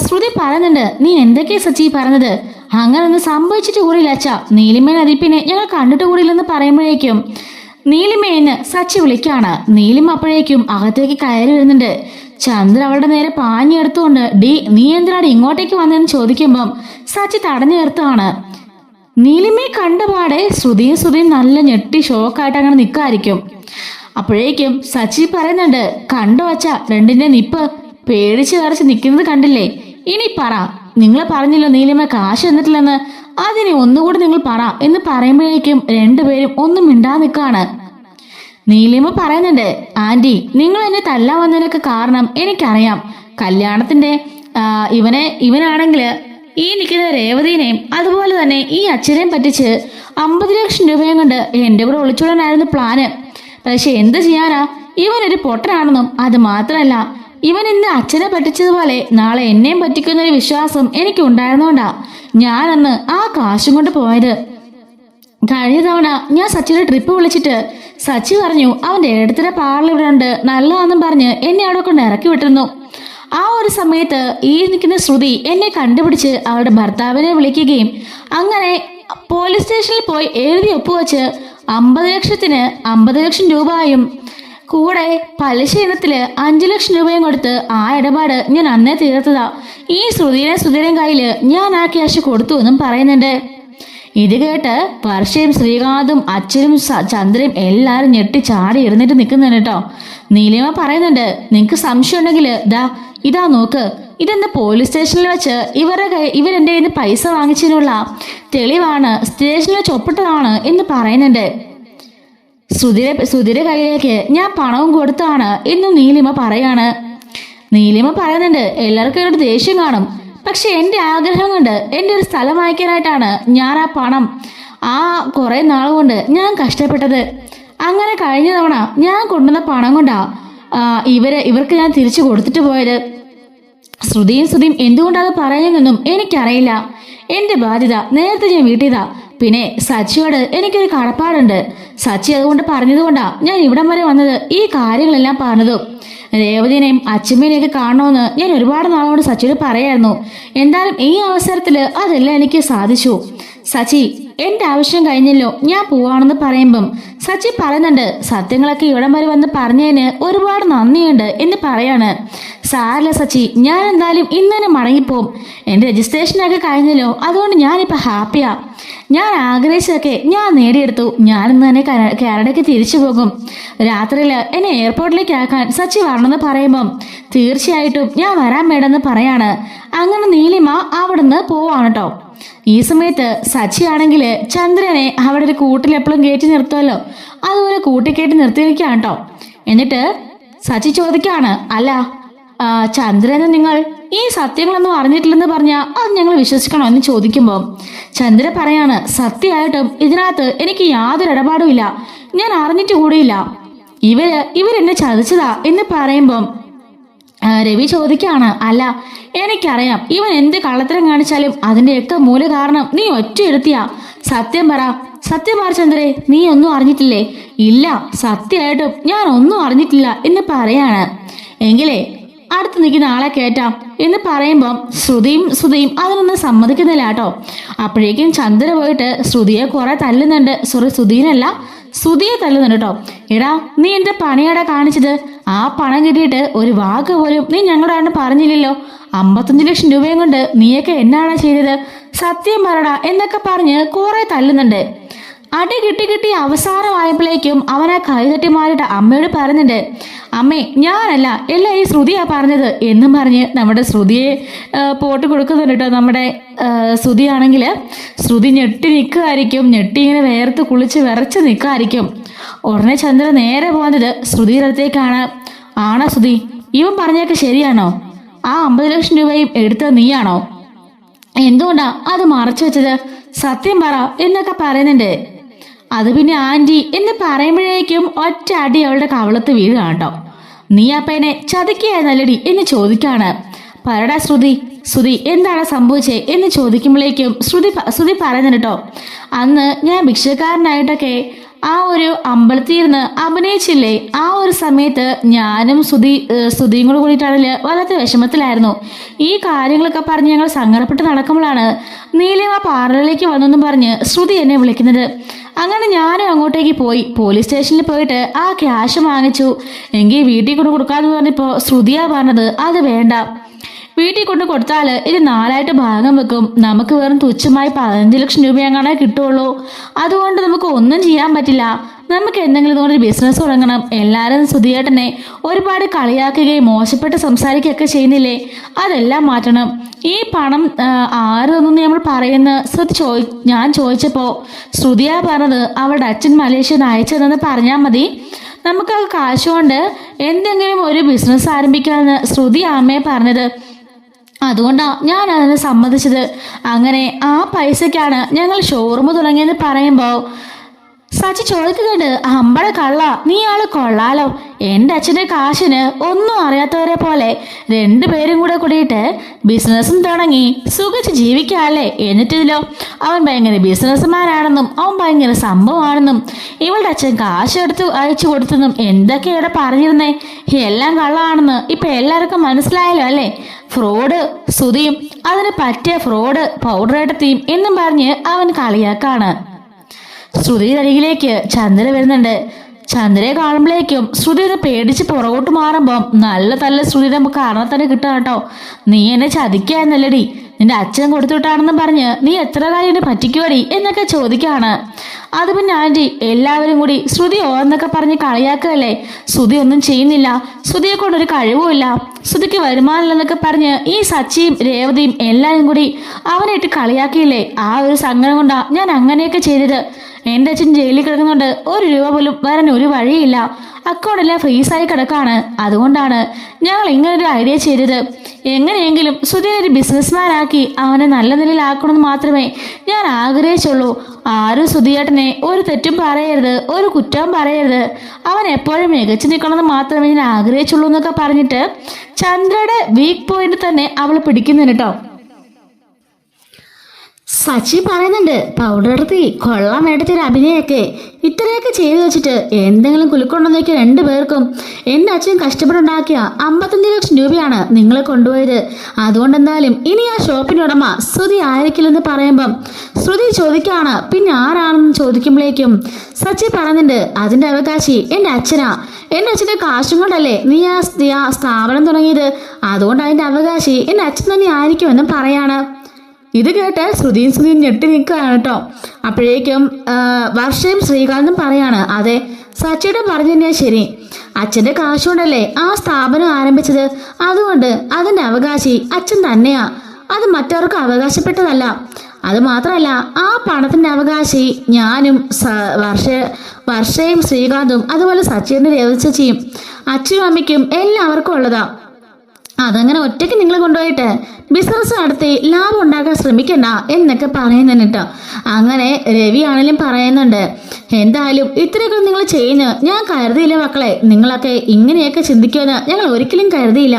ശ്രുതി പറയുന്നുണ്ട്, നീ എന്തൊക്കെയാ സച്ചി പറഞ്ഞത്? അങ്ങനെ ഒന്നും സംഭവിച്ചിട്ട് കൂടിയില്ല അച്ഛാ, നീലിമേനെ അതിപ്പിനെ ഞങ്ങൾ കണ്ടിട്ട് കൂടിയില്ലെന്ന് പറയുമ്പോഴേക്കും നീലിമേന്ന് സച്ചി വിളിക്കാണ്. നീലിമ അപ്പോഴേക്കും അകത്തേക്ക് കയറി വരുന്നുണ്ട്. ചന്ദ്ര അവളുടെ നേരെ പാഞ്ഞെടുത്തുകൊണ്ട്, നീ എന്തിനാണ് ഇങ്ങോട്ടേക്ക് വന്നതെന്ന് ചോദിക്കുമ്പം സച്ചി തടഞ്ഞു നിർത്തുകയാണ്. നീലിമയെ കണ്ടപാടെ ശ്രുതിയും നല്ല ഞെട്ടി ഷോക്കായിട്ട് അങ്ങനെ നിൽക്കായിരിക്കും. അപ്പോഴേക്കും സച്ചി പറയുന്നുണ്ട്, കണ്ടോ അച്ഛാ രണ്ടിന്റെ നിപ്പ്, പേടിച്ച് കറച്ച് നിൽക്കുന്നത് കണ്ടില്ലേ? ഇനി പറ, നിങ്ങൾ പറഞ്ഞല്ലോ നീലിമ കാശ് തന്നിട്ടില്ലെന്ന്, അതിനെ ഒന്നുകൂടി നിങ്ങൾ പറ എന്ന് പറയുമ്പോഴേക്കും രണ്ടുപേരും ഒന്നും മിണ്ടാ നിൽക്കാണ്. നീലിമ പറയുന്നുണ്ട്, ആന്റി നിങ്ങൾ എന്നെ തല്ലാൻ വന്നതിനൊക്കെ കാരണം എനിക്കറിയാം. കല്യാണത്തിന്റെ ഇവനാണെങ്കിൽ ഈ നിൽക്കുന്ന രേവതിനെയും അതുപോലെ തന്നെ ഈ അച്ഛനെയും പറ്റിച്ച് 50 ലക്ഷം രൂപയും കൊണ്ട് എന്റെ കൂടെ ഒളിച്ചോടാനായിരുന്നു പ്ലാന്. പക്ഷെ എന്ത് ചെയ്യാനാ, ഇവനൊരു പൊട്ടനാണെന്നും അത് മാത്രമല്ല ഇവൻ ഇന്ന് അച്ഛനെ പറ്റിച്ചതുപോലെ നാളെ എന്നെയും പറ്റിക്കുന്നൊരു വിശ്വാസം എനിക്ക് ഉണ്ടായിരുന്നോണ്ടാ ഞാനന്ന് ആ കാശും കൊണ്ട് പോയത്. കഴിഞ്ഞ തവണ ഞാൻ സച്ചിയുടെ ട്രിപ്പ് വിളിച്ചിട്ട് സച്ചി പറഞ്ഞു അവന്റെ ഏടത്തിലെ പാർലർ ഇവിടെ ഉണ്ട് നല്ലതാണെന്നും പറഞ്ഞ് എന്നെ അവിടെ കൊണ്ട് ഇറക്കി വിട്ടിരുന്നു. ആ ഒരു സമയത്ത് ഈ നിൽക്കുന്ന ശ്രുതി എന്നെ കണ്ടുപിടിച്ച് അവളുടെ ഭർത്താവിനെ വിളിക്കുകയും അങ്ങനെ പോലീസ് സ്റ്റേഷനിൽ പോയി എഴുതി ഒപ്പുവെച്ച് 50 ലക്ഷം രൂപയും കൂടെ പലിശ ഇനത്തില് 5 ലക്ഷം രൂപയും കൊടുത്ത് ആ ഇടപാട് ഞാൻ അന്നേ തീർത്തതാ. ഈ ശ്രുതിയുടെയും കയ്യില് ഞാൻ ആ ക്യാഷ് കൊടുത്തു എന്നും പറയുന്നുണ്ട്. ഇത് കേട്ട് വർഷയും ശ്രീകാന്തും അച്ഛനും ചന്ദ്രയും എല്ലാരും ഞെട്ടി ചാടി ഇരുന്നിട്ട് നിൽക്കുന്നുണ്ട് കേട്ടോ. നീലിമ പറയുന്നുണ്ട്, നിങ്ങക്ക് സംശയം ഉണ്ടെങ്കിൽ ഇതാ നോക്ക്, ഇതെന്താ പോലീസ് സ്റ്റേഷനിൽ വെച്ച് ഇവരെന്റെ കയ്യിൽ നിന്ന് പൈസ വാങ്ങിച്ചതിനുള്ള തെളിവാണ്, സ്റ്റേഷനിൽ വെച്ച് ഒപ്പിട്ടതാണ് എന്ന് പറയുന്നുണ്ട്. സുധിയുടെ കയ്യിലേക്ക് ഞാൻ പണവും കൊടുത്താണ് എന്നും നീലിമ പറയാണ്. നീലിമ പറയുന്നുണ്ട്, എല്ലാവർക്കും എന്നോട് ദേഷ്യം കാണും, പക്ഷെ എൻ്റെ ആഗ്രഹം കൊണ്ട് എൻ്റെ ഒരു സ്ഥലം വാങ്ങിക്കാനായിട്ടാണ് ഞാൻ ആ പണം കുറെ നാൾ കൊണ്ട് ഞാൻ കഷ്ടപ്പെട്ടത്. അങ്ങനെ കഴിഞ്ഞ തവണ ഞാൻ കൊണ്ടുവന്ന പണം കൊണ്ടാ ഇവർക്ക് ഞാൻ തിരിച്ചു കൊടുത്തിട്ട് പോയത്. ശ്രുതിയും എന്തുകൊണ്ടത് പറയുന്നതെന്നും എനിക്കറിയില്ല. എൻ്റെ ബാധ്യത നേരത്തെ ഞാൻ വീട്ടിയതാ. പിന്നെ സച്ചിയോട് എനിക്കൊരു കടപ്പാടുണ്ട്. സച്ചി അതുകൊണ്ട് പറഞ്ഞതുകൊണ്ടാ ഞാൻ ഇവിടം വരെ വന്നത്, ഈ കാര്യങ്ങളെല്ലാം പറഞ്ഞതും. രേവതിനെയും അച്ഛമ്മേനെയൊക്കെ കാണണമെന്ന് ഞാൻ ഒരുപാട് നാളോട് സച്ചിയോട് പറയായിരുന്നു. എന്തായാലും ഈ അവസരത്തിൽ അതെല്ലാം എനിക്ക് സാധിച്ചു. സച്ചി എന്റെ ആവശ്യം കഴിഞ്ഞല്ലോ, ഞാൻ പോവാണെന്ന് പറയുമ്പം സച്ചി പറയുന്നുണ്ട്, സത്യങ്ങളൊക്കെ ഇവിടം വരെ വന്ന് പറഞ്ഞതിന് ഒരുപാട് നന്ദിയുണ്ട് എന്ന് പറയാണ്. സാരല്ല സച്ചി, ഞാൻ എന്തായാലും ഇന്ന് തന്നെ മടങ്ങിപ്പോവും. എൻ്റെ രജിസ്ട്രേഷനൊക്കെ കഴിഞ്ഞല്ലോ, അതുകൊണ്ട് ഞാനിപ്പോൾ ഹാപ്പിയാ. ഞാൻ ആഗ്രഹിച്ചതൊക്കെ ഞാൻ നേടിയെടുത്തു. ഞാനിന്ന് തന്നെ കാനഡയ്ക്ക് തിരിച്ചു പോകും. രാത്രിയിൽ എന്നെ എയർപോർട്ടിലേക്ക് ആക്കാൻ സച്ചി വരണമെന്ന് പറയുമ്പം തീർച്ചയായിട്ടും ഞാൻ വരാൻ വേണ്ടെന്ന് പറയാണ്. അങ്ങനെ നീലിമ അവിടുന്ന് പോവാണ് കേട്ടോ. ഈ സമയത്ത് സച്ചി ആണെങ്കിൽ ചന്ദ്രനെ അവിടെ ഒരു കൂട്ടിൽ എപ്പോഴും കയറ്റി നിർത്തുമല്ലോ, അതുപോലെ കൂട്ടിക്കയറ്റി നിർത്തിയിരിക്കുകയാണ് കേട്ടോ. എന്നിട്ട് സച്ചി ചോദിക്കാണ്, അല്ല ചന്ദ്രന് നിങ്ങൾ ഈ സത്യങ്ങളൊന്നും അറിഞ്ഞിട്ടില്ലെന്ന് പറഞ്ഞാൽ അത് ഞങ്ങൾ വിശ്വസിക്കണോ എന്ന് ചോദിക്കുമ്പോൾ ചന്ദ്ര പറയാണ്, സത്യമായിട്ടും ഇതിനകത്ത് എനിക്ക് യാതൊരു ഇടപാടും ഇല്ല, ഞാൻ അറിഞ്ഞിട്ട് കൂടിയില്ല, ഇവരെന്നെ ചതിച്ചതാ എന്ന് പറയുമ്പം രവി ചോദിക്കാണ്, അല്ല എനിക്കറിയാം ഇവൻ എന്ത് കള്ളത്തരം കാണിച്ചാലും അതിൻ്റെയൊക്കെ മൂല കാരണം നീ ഒറ്റ എടുത്തിയാ. സത്യം പറ ചന്ദ്രേ, നീ ഒന്നും അറിഞ്ഞിട്ടില്ലേ? ഇല്ല, സത്യമായിട്ടും ഞാൻ ഒന്നും അറിഞ്ഞിട്ടില്ല എന്ന് പറയാണ്. എങ്കിലേ അടുത്ത് നിൽക്കുന്ന ആളെ കയറ്റാം എന്ന് പറയുമ്പം ശ്രുതിയും അതിനൊന്നും സമ്മതിക്കുന്നില്ല കേട്ടോ. അപ്പോഴേക്കും ചന്ദ്ര പോയിട്ട് ശ്രുതിയെ കുറെ തല്ലുന്നുണ്ട്. ശ്രുതിനല്ല ശ്രുതിയെ തല്ലുന്നുണ്ട് കേട്ടോ. എടാ നീ എന്ത് പണിയാടാ കാണിച്ചത്? ആ പണം കിട്ടിയിട്ട് ഒരു വാക്ക് പോലും നീ ഞങ്ങളോടാണ് പറഞ്ഞില്ലല്ലോ. 55 ലക്ഷം രൂപയും കൊണ്ട് നീയൊക്കെ എന്നാണ് ചെയ്തത്? സത്യം പറടാ എന്നൊക്കെ പറഞ്ഞ് കുറെ തല്ലുന്നുണ്ട്. അടി കിട്ടി അവസാനമായപ്പോഴേക്കും അവനെ കൈതട്ടി മാറിയിട്ട് അമ്മയോട് പറയുന്നുണ്ട്, അമ്മേ ഞാനല്ല എല്ലാം ഈ ശ്രുതിയാ പറഞ്ഞത് എന്നും പറഞ്ഞ് നമ്മുടെ ശ്രുതിയെ പോട്ട് കൊടുക്കുന്നുണ്ട് കേട്ടോ. നമ്മുടെ ശ്രുതിയാണെങ്കിൽ ശ്രുതി ഞെട്ടി നിൽക്കുമായിരിക്കും, ഞെട്ടി ഇങ്ങനെ വേർത്ത് കുളിച്ച് വിറച്ച് നിൽക്കുമായിരിക്കും. ഉടനെ ചന്ദ്ര നേരെ പോകുന്നത് ശ്രുതിയുടെ അടുത്തേക്കാണ്. ആണോ ശ്രുതി, ഇവൻ പറഞ്ഞൊക്കെ ശരിയാണോ? ആ 50 ലക്ഷം രൂപയും എടുത്തത് നീയാണോ? എന്തുകൊണ്ടാ അത് മറച്ചു വെച്ചത്? സത്യം പറ എന്നൊക്കെ പറയുന്നുണ്ട്. അത് പിന്നെ ആന്റി എന്ന് പറയുമ്പോഴേക്കും ഒറ്റ അടി അവളുടെ കവളത്ത് വീഴുകയാണ് കേട്ടോ. നീ അപ്പനെ ചതിക്കുകയായിരുന്നല്ലടി എന്ന് ചോദിക്കാണ്. പറടാ ശ്രുതി എന്താണ് സംഭവിച്ചേ എന്ന് ചോദിക്കുമ്പോഴേക്കും ശ്രുതി പറയുന്നുണ്ട് കേട്ടോ. അന്ന് ഞാൻ ഭിക്ഷക്കാരനായിട്ടൊക്കെ ആ ഒരു അമ്പലത്തിൽ ഇരുന്ന് അഭിനയിച്ചില്ലേ, ആ ഒരു സമയത്ത് ഞാനും ശ്രുതിയും കൂടെ കൂടിയിട്ടാണെങ്കിൽ വല്ലാത്ത വിഷമത്തിലായിരുന്നു. ഈ കാര്യങ്ങളൊക്കെ പറഞ്ഞ് ഞങ്ങൾ സങ്കടപ്പെട്ട് നടക്കുമ്പോഴാണ് നീലിമ പാർലറിലേക്ക് വന്നെന്നും പറഞ്ഞ് ശ്രുതി എന്നെ വിളിക്കുന്നത്. അങ്ങനെ ഞാനും അങ്ങോട്ടേക്ക് പോയി. പോലീസ് സ്റ്റേഷനിൽ പോയിട്ട് ആ ക്യാഷ് വാങ്ങിച്ചു. എങ്കിൽ വീട്ടിൽ കൊണ്ട് കൊടുക്കാന്ന് പറഞ്ഞപ്പോൾ ശ്രുതിയാ പറഞ്ഞത് അത് വേണ്ട, വീട്ടിൽ കൊണ്ട് കൊടുത്താൽ ഇത് 4ആയിട്ട് ഭാഗം വെക്കും, നമുക്ക് വെറും തുച്ഛമായി 15 ലക്ഷം രൂപ എങ്ങനെ കിട്ടുള്ളൂ, അതുകൊണ്ട് നമുക്ക് ഒന്നും ചെയ്യാൻ പറ്റില്ല, നമുക്ക് എന്തെങ്കിലും ഇതുകൊണ്ടൊരു ബിസിനസ് തുടങ്ങണം. എല്ലാവരും ശ്രുതിയേട്ടനെ ഒരുപാട് കളിയാക്കുകയും മോശപ്പെട്ട് സംസാരിക്കുകയൊക്കെ ചെയ്യുന്നില്ലേ, അതെല്ലാം മാറ്റണം. ഈ പണം ആര് തന്നു നമ്മൾ പറയുന്ന ഞാൻ ചോദിച്ചപ്പോൾ ശ്രുതിയാ പറഞ്ഞത് അവളുടെ അച്ഛൻ മലേഷ്യ അയച്ചതെന്ന് പറഞ്ഞാൽ മതി, നമുക്ക് ആ കാശ് കൊണ്ട് എന്തെങ്കിലും ഒരു ബിസിനസ് ആരംഭിക്കാമെന്ന് ശ്രുതി അമ്മയെ പറഞ്ഞത്. അതുകൊണ്ടാണ് ഞാൻ അതിന് സമ്മതിച്ചത്. അങ്ങനെ ആ പൈസക്കാണ് ഞങ്ങൾ ഷോറൂം തുടങ്ങിയെന്ന് പറയുമ്പോൾ സച്ചി ചോദിക്കുന്നുണ്ട്, അമ്പഴ കള്ള നീ ആള് കൊള്ളാലോ, എൻ്റെ അച്ഛൻ്റെ കാശിന് ഒന്നും അറിയാത്തവരെ പോലെ 2 പേരും കൂടെ കൂടിയിട്ട് ബിസിനസ്സും തുടങ്ങി സുഖിച്ച് ജീവിക്കാല്ലേ. എന്നിട്ടിതിലോ അവൻ ഭയങ്കര ബിസിനസ്മാനാണെന്നും അവൻ ഭയങ്കര സംഭവമാണെന്നും ഇവളുടെ അച്ഛൻ കാശ് എടുത്ത് അയച്ചു കൊടുത്തെന്നും എന്തൊക്കെയാണ് പറഞ്ഞിരുന്നേ, എല്ലാം കള്ളമാണെന്ന് ഇപ്പൊ എല്ലാവർക്കും മനസ്സിലായല്ലോ അല്ലേ. ഫ്രോഡ് ശ്രുതിയും അതിന് പറ്റിയ ഫ്രോഡ് പൗഡറെടുത്തിയും എന്നും പറഞ്ഞ് അവൻ കളിയാക്കാണ്. ശ്രുതിയുടെ അരികിലേക്ക് ചന്ദ്ര വരുന്നുണ്ട്. ചന്ദ്രയെ കാണുമ്പോഴേക്കും ശ്രുതി ഒന്ന് പേടിച്ച് പുറകോട്ട് മാറുമ്പം നല്ല ശ്രുതിയുടെ നമുക്ക് കാണാൻ തന്നെ കിട്ടുക കേട്ടോ. നീ എന്നെ ചതിക്കാന്നല്ലടി, നിന്റെ അച്ഛൻ കൊടുത്തുവിട്ടാണെന്ന് പറഞ്ഞ് നീ എത്ര കാര്യം എന്നെ പറ്റിക്കുവടി എന്നൊക്കെ ചോദിക്കാണ്. അത് പിന്നെ ആന്റി എല്ലാവരും കൂടി ശ്രുതി ഓന്നൊക്കെ പറഞ്ഞ് കളിയാക്കുകയല്ലേ, ശ്രുതി ഒന്നും ചെയ്യുന്നില്ല, ശ്രുതിയെ കൊണ്ടൊരു കഴിവുമില്ല, ശ്രുതിക്ക് വരുമാനമില്ലെന്നൊക്കെ പറഞ്ഞ് ഈ സച്ചിയും രേവതിയും എല്ലാവരും കൂടി അവനായിട്ട് കളിയാക്കിയില്ലേ. ആ ഒരു സങ്കടം കൊണ്ടാ ഞാൻ അങ്ങനെയൊക്കെ ചെയ്തത്. എൻ്റെ അച്ഛൻ ജയിലിൽ കിടക്കുന്നുണ്ട്, 1 രൂപ പോലും വരാൻ ഒരു വഴിയില്ല, അക്കൗണ്ടെല്ലാം ഫ്രീസായി കിടക്കാണ്. അതുകൊണ്ടാണ് ഞങ്ങൾ ഇങ്ങനൊരു ഐഡിയ ചെയ്തത്. എങ്ങനെയെങ്കിലും സുധീനെ ഒരു ബിസിനസ്മാനാക്കി അവനെ നല്ല നിലയിലാക്കണമെന്ന് മാത്രമേ ഞാൻ ആഗ്രഹിച്ചുള്ളൂ. ആരും സുധിയേട്ടനെ ഒരു തെറ്റും പറയരുത്, ഒരു കുറ്റവും പറയരുത്, അവൻ എപ്പോഴും മികച്ചു നിൽക്കണമെന്ന് മാത്രമേ ഞാൻ ആഗ്രഹിച്ചുള്ളൂ എന്നൊക്കെ പറഞ്ഞിട്ട് ചന്ദ്രയുടെ വീക്ക് പോയിന്റ് തന്നെ അവൾ പിടിക്കുന്നുണ്ട് കേട്ടോ. സച്ചി പറയുന്നുണ്ട്, പൗഡർ എടുത്തി കൊള്ളാൻ വേണ്ടത്തൊരു അഭിനയൊക്കെ ഇത്രയൊക്കെ ചെയ്തു വെച്ചിട്ട് എന്തെങ്കിലും കുലുക്കൊണ്ടെന്നൊക്കെ 2 പേർക്കും. എൻ്റെ അച്ഛൻ കഷ്ടപ്പെട്ടുണ്ടാക്കിയ 55 ലക്ഷം രൂപയാണ് നിങ്ങളെ കൊണ്ടുപോയത്. അതുകൊണ്ട് എന്തായാലും ഇനി ആ ഷോപ്പിൻ്റെ ഉടമ ശ്രുതി ആയിരിക്കില്ലെന്ന് പറയുമ്പം ശ്രുതി ചോദിക്കുകയാണ്, പിന്നെ ആരാണെന്ന് ചോദിക്കുമ്പോഴേക്കും സച്ചി പറയുന്നുണ്ട്, അതിൻ്റെ അവകാശി എൻ്റെ അച്ഛനാ, എൻ്റെ അച്ഛൻ്റെ കാശും കൊണ്ടല്ലേ നീ ആ സ്ഥാപനം തുടങ്ങിയത്, അതുകൊണ്ട് അതിൻ്റെ അവകാശി എൻ്റെ അച്ഛൻ തന്നെ ആയിരിക്കുമെന്നും പറയാണ്. ഇത് കേട്ട് ശ്രുതിയും ഞെട്ടി നിൽക്കുകയാണ് കേട്ടോ. അപ്പോഴേക്കും വർഷയും ശ്രീകാന്തും പറയാണ്, അതെ സച്ചിയുടെ പറഞ്ഞു തന്നെയാ ശരി, അച്ഛൻ്റെ കാശുകൊണ്ടല്ലേ ആ സ്ഥാപനം ആരംഭിച്ചത്, അതുകൊണ്ട് അതിൻ്റെ അവകാശി അച്ഛൻ തന്നെയാ, അത് മറ്റവർക്ക് അവകാശപ്പെട്ടതല്ല. അത് മാത്രമല്ല ആ പണത്തിൻ്റെ അവകാശി ഞാനും വർഷയും ശ്രീകാന്തും അതുപോലെ സച്ചിയുടെ രേവതിച്ചയും അച്ഛനും അമ്മയ്ക്കും എല്ലാവർക്കും ഉള്ളതാ. അതങ്ങനെ ഒറ്റയ്ക്ക് നിങ്ങൾ കൊണ്ടുപോയിട്ട് ബിസിനസ് നടത്തി ലാഭം ഉണ്ടാക്കാൻ ശ്രമിക്കണ്ട എന്നൊക്കെ പറയുന്നുണ്ട് കേട്ടോ. അങ്ങനെ രവി ആണെങ്കിലും പറയുന്നുണ്ട്, എന്തായാലും ഇത്രയൊക്കെ നിങ്ങൾ ചെയ്യുന്നു ഞാൻ കരുതിയില്ല മക്കളെ, നിങ്ങളൊക്കെ ഇങ്ങനെയൊക്കെ ചിന്തിക്കുമെന്ന് ഞങ്ങൾ ഒരിക്കലും കരുതിയില്ല,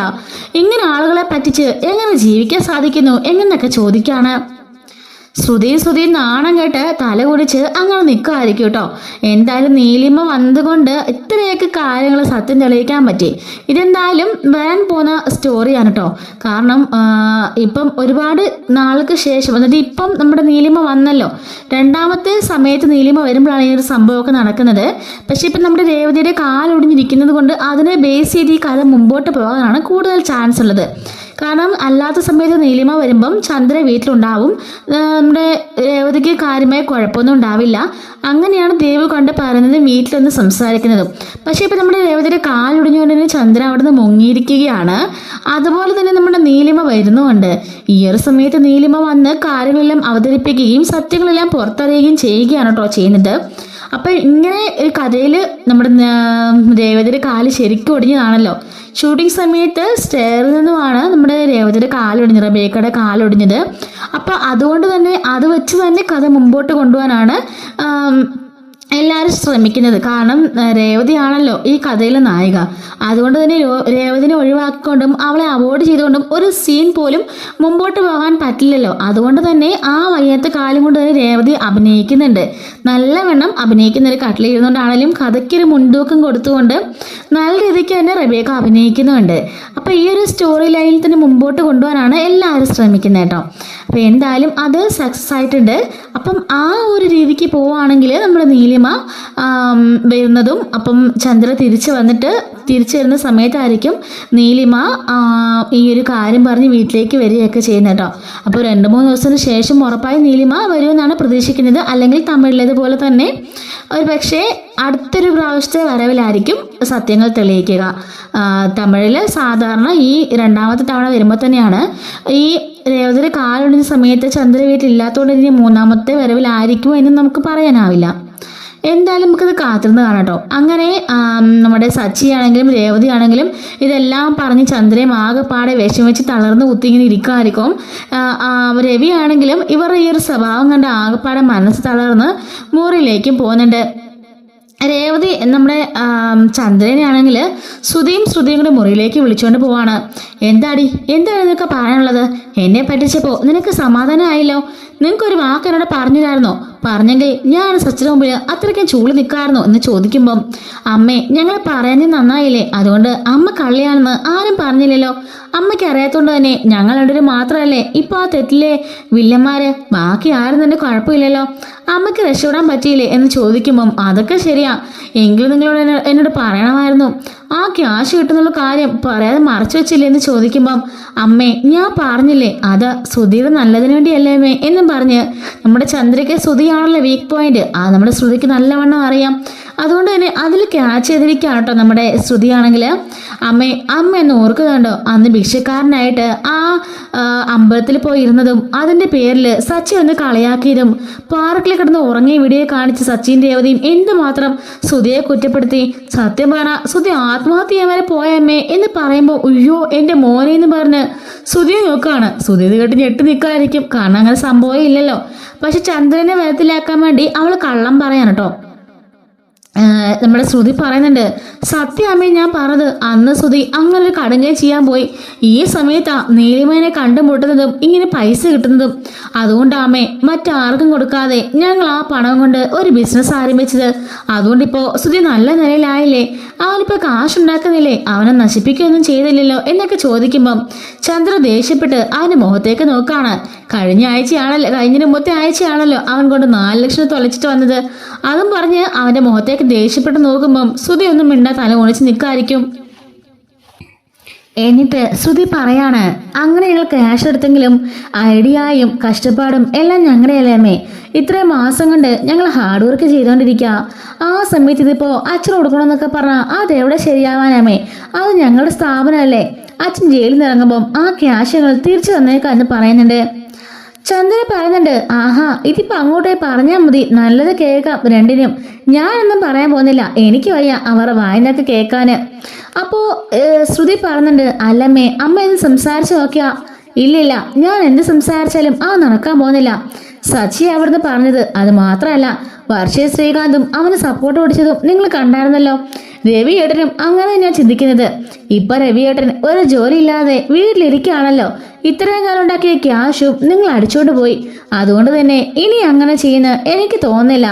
ഇങ്ങനെ ആളുകളെ പറ്റിച്ച് എങ്ങനെ ജീവിക്കാൻ സാധിക്കുന്നു എന്നൊക്കെ ചോദിക്കാണ്. ശ്രുതി നാണം കേട്ട് തല കുടിച്ച് അങ്ങനെ നിൽക്കുമായിരിക്കും കേട്ടോ. എന്തായാലും നീലിമ വന്നുകൊണ്ട് ഇത്രയൊക്കെ കാര്യങ്ങൾ സത്യം തെളിയിക്കാൻ പറ്റി. ഇതെന്തായാലും വരാൻ പോകുന്ന സ്റ്റോറിയാണ് കേട്ടോ. കാരണം ഇപ്പം ഒരുപാട് നാൾക്ക് ശേഷം, എന്നിട്ട് ഇപ്പം നമ്മുടെ നീലിമ വന്നല്ലോ, രണ്ടാമത്തെ സമയത്ത് നീലിമ വരുമ്പോഴാണ് ഈ ഒരു സംഭവമൊക്കെ നടക്കുന്നത്. പക്ഷെ ഇപ്പം നമ്മുടെ രേവതിയുടെ കാലൊടിഞ്ഞിരിക്കുന്നത് കൊണ്ട് അതിനെ ബേസ് ചെയ്ത് ഈ കഥ മുമ്പോട്ട് പോകാനാണ് കൂടുതൽ ചാൻസ് ഉള്ളത്. കാരണം അല്ലാത്ത സമയത്ത് നീലിമ വരുമ്പം ചന്ദ്ര വീട്ടിലുണ്ടാവും, നമ്മുടെ രേവതിക്ക് കാര്യമായ കുഴപ്പമൊന്നും ഉണ്ടാവില്ല. അങ്ങനെയാണ് ദേവ് കണ്ട് പറയുന്നതും വീട്ടിലൊന്ന് സംസാരിക്കുന്നതും. പക്ഷേ ഇപ്പം നമ്മുടെ രേവതിയുടെ കാലൊടിഞ്ഞുകൊണ്ട് തന്നെ ചന്ദ്ര അവിടെ നിന്ന് മുങ്ങിയിരിക്കുകയാണ്. അതുപോലെ തന്നെ നമ്മുടെ നീലിമ വരുന്നുമുണ്ട്. ഈ ഒരു സമയത്ത് നീലിമ വന്ന് കാര്യങ്ങളെല്ലാം അവതരിപ്പിക്കുകയും സത്യങ്ങളെല്ലാം പുറത്തറിയുകയും ചെയ്യുകയാണ് കേട്ടോ ചെയ്യുന്നത്. അപ്പം ഇങ്ങനെ ഒരു കഥയിൽ നമ്മുടെ രേവതിയുടെ കാല് ശരിക്കും ഒടിഞ്ഞതാണല്ലോ. ഷൂട്ടിംഗ് സമയത്ത് സ്റ്റെയറിൽ നിന്നുമാണ് നമ്മുടെ രേവതിയുടെ കാലൊടിഞ്ഞത്, റബേക്കയുടെ കാലൊടിഞ്ഞത്. അപ്പം അതുകൊണ്ട് തന്നെ അത് വെച്ച് തന്നെ കഥ മുമ്പോട്ട് കൊണ്ടുപോകാനാണ് എല്ലാവരും ശ്രമിക്കുന്നത്. കാരണം രേവതിയാണല്ലോ ഈ കഥയിലെ നായിക. അതുകൊണ്ട് തന്നെ രേവതിനെ ഒഴിവാക്കിക്കൊണ്ടും അവളെ അവോയ്ഡ് ചെയ്തുകൊണ്ടും ഒരു സീൻ പോലും മുമ്പോട്ട് പോകാൻ പറ്റില്ലല്ലോ. അതുകൊണ്ട് തന്നെ ആ വയ്യാത്ത കാലം കൊണ്ട് തന്നെ രേവതി അഭിനയിക്കുന്നുണ്ട്, നല്ലവണ്ണം അഭിനയിക്കുന്നൊരു കട്ടിലിരുന്നുകൊണ്ടാണെങ്കിലും കഥയ്ക്കൊരു മുൻതൂക്കം കൊടുത്തുകൊണ്ട് നല്ല രീതിക്ക് തന്നെ റബേക്ക അഭിനയിക്കുന്നുണ്ട്. അപ്പോൾ ഈ ഒരു സ്റ്റോറി ലൈനിൽ തന്നെ മുമ്പോട്ട് കൊണ്ടുപോകാനാണ് എല്ലാവരും ശ്രമിക്കുന്നത് കേട്ടോ. അപ്പോൾ എന്തായാലും അത് സക്സസ് ആയിട്ടുണ്ട്. അപ്പം ആ ഒരു രീതിക്ക് പോവുകയാണെങ്കിൽ നമ്മുടെ നീലിമ വരുന്നതും, അപ്പം ചന്ദ്ര തിരിച്ചു വരുന്ന സമയത്തായിരിക്കും നീലിമ ഈ ഒരു കാര്യം പറഞ്ഞ് വീട്ടിലേക്ക് വരികയൊക്കെ ചെയ്യുന്നത് കേട്ടോ. അപ്പോൾ 2-3 ദിവസത്തിന് ശേഷം ഉറപ്പായി നീലിമ വരുമെന്നാണ് പ്രതീക്ഷിക്കുന്നത്. അല്ലെങ്കിൽ തമിഴിലേതുപോലെ തന്നെ ഒരു പക്ഷേ അടുത്തൊരു പ്രാവശ്യത്തെ വരവിലായിരിക്കും സത്യങ്ങൾ തെളിയിക്കുക. തമിഴിൽ സാധാരണ ഈ രണ്ടാമത്തെ തവണ വരുമ്പോൾ തന്നെയാണ് ഈ രേവതിയുടെ കാലൊടിഞ്ഞ സമയത്ത് ചന്ദ്ര വീട്ടിലില്ലാത്തതുകൊണ്ട് ഇനി 3ാമത്തെ വരവിലായിരിക്കും എന്ന് നമുക്ക് പറയാനാവില്ല. എന്തായാലും നമുക്കത് കാത്തിരുന്ന് കാണാം കേട്ടോ. അങ്ങനെ നമ്മുടെ സച്ചിയാണെങ്കിലും രേവതിയാണെങ്കിലും ഇതെല്ലാം പറഞ്ഞ് ചന്ദ്രയും ആകെപ്പാടെ വിഷമിച്ച് തളർന്ന് കുത്തിങ്ങനെ ഇരിക്കുമായിരിക്കും. രവിയാണെങ്കിലും ഇവരുടെ ഈ ഒരു സ്വഭാവം കണ്ട് ആകെപ്പാടെ മനസ്സ് തളർന്ന് മുറിയിലേക്കും പോകുന്നുണ്ട്. രേവതി നമ്മുടെ ചന്ദ്രനെയാണെങ്കിൽ ശ്രുതിയും കൂടെ മുറിയിലേക്ക് വിളിച്ചുകൊണ്ട് പോവാണ്. എന്താണ് നിനക്ക് പറയാനുള്ളത്? എന്നെ പറ്റിച്ചപ്പോൾ നിനക്ക് സമാധാനമായല്ലോ. നിനക്കൊരു വാക്ക് എന്നോട് പറഞ്ഞില്ലായിരുന്നോ? പറഞ്ഞെങ്കിൽ ഞാൻ സച്ചിന് മുമ്പിൽ അത്രയ്ക്കും ചൂളി നിൽക്കാമായിരുന്നു എന്ന് ചോദിക്കുമ്പം, അമ്മേ ഞങ്ങളെ പറയാനും നന്നായില്ലേ, അതുകൊണ്ട് അമ്മ കള്ളിയാണെന്ന് ആരും പറഞ്ഞില്ലല്ലോ. അമ്മയ്ക്ക് അറിയാത്തതുകൊണ്ട് തന്നെ ഞങ്ങൾ രണ്ടുപേരും മാത്രമല്ലേ ഇപ്പോൾ ആ തെറ്റിലെ വില്ലന്മാര്, ബാക്കി ആരും തന്നെ കുഴപ്പമില്ലല്ലോ. അമ്മയ്ക്ക് രക്ഷപ്പെടാൻ പറ്റിയില്ലേ എന്ന് ചോദിക്കുമ്പം, അതൊക്കെ ശരിയാ, എങ്കിലും നിങ്ങളോട് എന്നോട് പറയണമായിരുന്നു. ആ ക്യാഷ് കിട്ടുന്നുള്ള കാര്യം പറയാതെ മറച്ചു വെച്ചില്ലേ എന്ന് ചോദിക്കുമ്പം, അമ്മേ ഞാൻ പറഞ്ഞില്ലേ അത് ശ്രുതിയുടെ നല്ലതിന് വേണ്ടിയല്ലേ അമ്മേ എന്നും പറഞ്ഞ് നമ്മുടെ ചന്ദ്രയ്ക്ക് ശ്രുതിയാണല്ലോ വീക്ക് പോയിന്റ്. നമ്മുടെ ശ്രുതിക്ക് നല്ലവണ്ണം അറിയാം. അതുകൊണ്ട് തന്നെ അതിൽ ക്യാച്ച് ചെയ്തിരിക്കുകയാണ് കേട്ടോ നമ്മുടെ ശ്രുതിയാണെങ്കിൽ. അമ്മ എന്ന് ഓർക്കുന്നുണ്ടോ അന്ന് ഭിക്ഷക്കാരനായിട്ട് ആ അമ്പലത്തിൽ പോയിരുന്നതും അതിൻ്റെ പേരിൽ സച്ചി ഒന്ന് കളിയാക്കിയതും പാർക്കിൽ കിടന്ന് ഉറങ്ങിയ വീഡിയോ കാണിച്ച് സച്ചിൻ രേവതിയും എന്തുമാത്രം ശ്രുതിയെ കുറ്റപ്പെടുത്തി. സത്യം പറഞ്ഞാൽ ശ്രുതി ആത്മഹത്യ ചെയ്യാൻ വരെ പോയമ്മേ എന്ന് പറയുമ്പോൾ, ഉയ്യോ എൻ്റെ മോനെ എന്ന് പറഞ്ഞ് ശ്രുതിയെ നോക്കുകയാണ്. ശ്രുതി ഇത് കേട്ട് ഞെട്ടി നിൽക്കാതിരിക്കും, കാരണം അങ്ങനെ സംഭവം ഇല്ലല്ലോ. പക്ഷെ ചന്ദ്രനെ വരത്തിലാക്കാൻ വേണ്ടി അവൾ കള്ളം പറയാൻ കേട്ടോ. നമ്മുടെ ശ്രുതി പറയുന്നുണ്ട്, സത്യാമ്മേ ഞാൻ പറഞ്ഞത്, അന്ന് ശ്രുതി അങ്ങനൊരു കടുങ്കൈ ചെയ്യാൻ പോയി. ഈ സമയത്താണ് നീലിമേനെ കണ്ടുമുട്ടുന്നതും ഇങ്ങനെ പൈസ കിട്ടുന്നതും. അതുകൊണ്ടാമ്മേ മറ്റാർക്കും കൊടുക്കാതെ ഞങ്ങൾ ആ പണം കൊണ്ട് ഒരു ബിസിനസ് ആരംഭിച്ചത്. അതുകൊണ്ടിപ്പോൾ ശ്രുതി നല്ല നിലയിലായില്ലേ, അവനിപ്പോൾ കാശുണ്ടാക്കുന്നില്ലേ, അവനെ നശിപ്പിക്കുകയൊന്നും ചെയ്തില്ലല്ലോ എന്നൊക്കെ ചോദിക്കുമ്പം ചന്ദ്ര ദേഷ്യപ്പെട്ട് അവൻ്റെ മുഖത്തേക്ക് നോക്കാണ്. കഴിഞ്ഞ മുമ്പത്തെ ആഴ്ചയാണല്ലോ അവൻ കൊണ്ട് 4 ലക്ഷം തൊലച്ചിട്ട് വന്നത്. അതും പറഞ്ഞ് അവൻ്റെ മുഖത്തേക്ക് ദേഷ്യപ്പെട്ട് നോക്കുമ്പം ശ്രുതി ഒന്നും മിണ്ടാ തല ഒളിച്ച് നിൽക്കായിരിക്കും. എന്നിട്ട് ശ്രുതി പറയാണ്, അങ്ങനെ ഞങ്ങൾ ക്യാഷ് എടുത്തെങ്കിലും ഐഡിയയും കഷ്ടപ്പാടും എല്ലാം ഞങ്ങളുടെയല്ലേ അമ്മേ. ഇത്രയും മാസം കൊണ്ട് ഞങ്ങൾ ഹാർഡ് വർക്ക് ചെയ്തുകൊണ്ടിരിക്കുക. ആ സമയത്ത് ഇതിപ്പോൾ അച്ഛൻ കൊടുക്കണമെന്നൊക്കെ പറഞ്ഞാൽ അതെവിടെ ശരിയാവാനമ്മേ, അത് ഞങ്ങളുടെ സ്ഥാപനമല്ലേ. അച്ഛൻ ജയിലിൽ നിന്ന് ഇറങ്ങുമ്പം ആ ക്യാഷ് ഞങ്ങൾ തിരിച്ചു തന്നേക്കാം എന്ന് പറയുന്നുണ്ട്. ചന്ദ്ര പറയുന്നുണ്ട്, ആഹാ ഇതിപ്പോൾ അങ്ങോട്ടേ പറഞ്ഞാൽ മതി, നല്ലത് കേൾക്കാം രണ്ടിനും. ഞാനൊന്നും പറയാൻ പോകുന്നില്ല, എനിക്ക് വയ്യ അവരുടെ വായനൊക്കെ കേൾക്കാൻ. അപ്പോൾ ശ്രുതി പറയുന്നുണ്ട്, അല്ലമ്മേ അമ്മ എന്ന് സംസാരിച്ച് നോക്കിയാ? ഇല്ലില്ല, ഞാൻ എന്ത് സംസാരിച്ചാലും നടക്കാൻ പോകുന്നില്ല. സച്ചി അവിടുന്ന് പറഞ്ഞത്. അത് മാത്രമല്ല, വർഷയും ശ്രീകാന്തും അവന് സപ്പോർട്ട് കൊടുത്തതും നിങ്ങൾ കണ്ടായിരുന്നല്ലോ. രവിയേട്ടനും അങ്ങനെ തന്നെയാണ് ചിന്തിക്കുന്നത്. ഇപ്പൊ രവിയേട്ടൻ ഒരു ജോലി ഇല്ലാതെ വീട്ടിലിരിക്കുകയാണല്ലോ. ഇത്രയും കാലം ഉണ്ടാക്കിയ ക്യാഷും നിങ്ങൾ അടിച്ചോണ്ട് പോയി. അതുകൊണ്ട് തന്നെ ഇനി അങ്ങനെ ചെയ്യുന്ന എനിക്ക് തോന്നുന്നില്ല.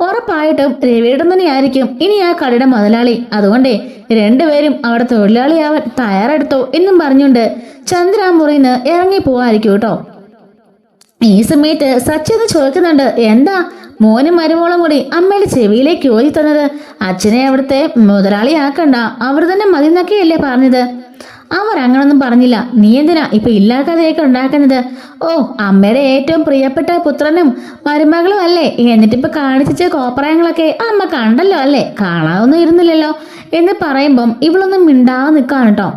ഉറപ്പായിട്ടും രവിയേട്ടൻ തന്നെയായിരിക്കും ഇനി ആ കടയുടെ മുതലാളി. അതുകൊണ്ടേ രണ്ടുപേരും അവിടെ തൊഴിലാളിയാവാൻ തയ്യാറെടുത്തോ എന്നും പറഞ്ഞുകൊണ്ട് ചന്ദ്ര മുറിന്ന് ഇറങ്ങി പോവായിരിക്കും കേട്ടോ. ഈ സമയത്ത് സച്ചിന്ന് ചോദിക്കുന്നുണ്ട്, എന്താ മോനും മരുമോളും കൂടി അമ്മയുടെ ചെവിയിലേക്ക് ഓതി തന്നത്? അച്ഛനെ അവിടുത്തെ മുതലാളിയാക്കണ്ട, അവർ തന്നെ മതി എന്നൊക്കെയല്ലേ പറഞ്ഞത്? അവർ അങ്ങനൊന്നും പറഞ്ഞില്ല. നീ എന്തിനാ ഇപ്പൊ ഇല്ലാക്കഥയൊക്കെ ഉണ്ടാക്കുന്നത്? ഓ, അമ്മയുടെ ഏറ്റവും പ്രിയപ്പെട്ട പുത്രനും മരുമകളും അല്ലേ? എന്നിട്ടിപ്പൊ കാണിച്ച കോപ്രായങ്ങളൊക്കെ അമ്മ കണ്ടല്ലോ അല്ലേ? കാണാതൊന്നും ഇരുന്നില്ലല്ലോ എന്ന് പറയുമ്പം ഇവളൊന്നും മിണ്ടാതെ നിൽക്കാണ് കേട്ടോ.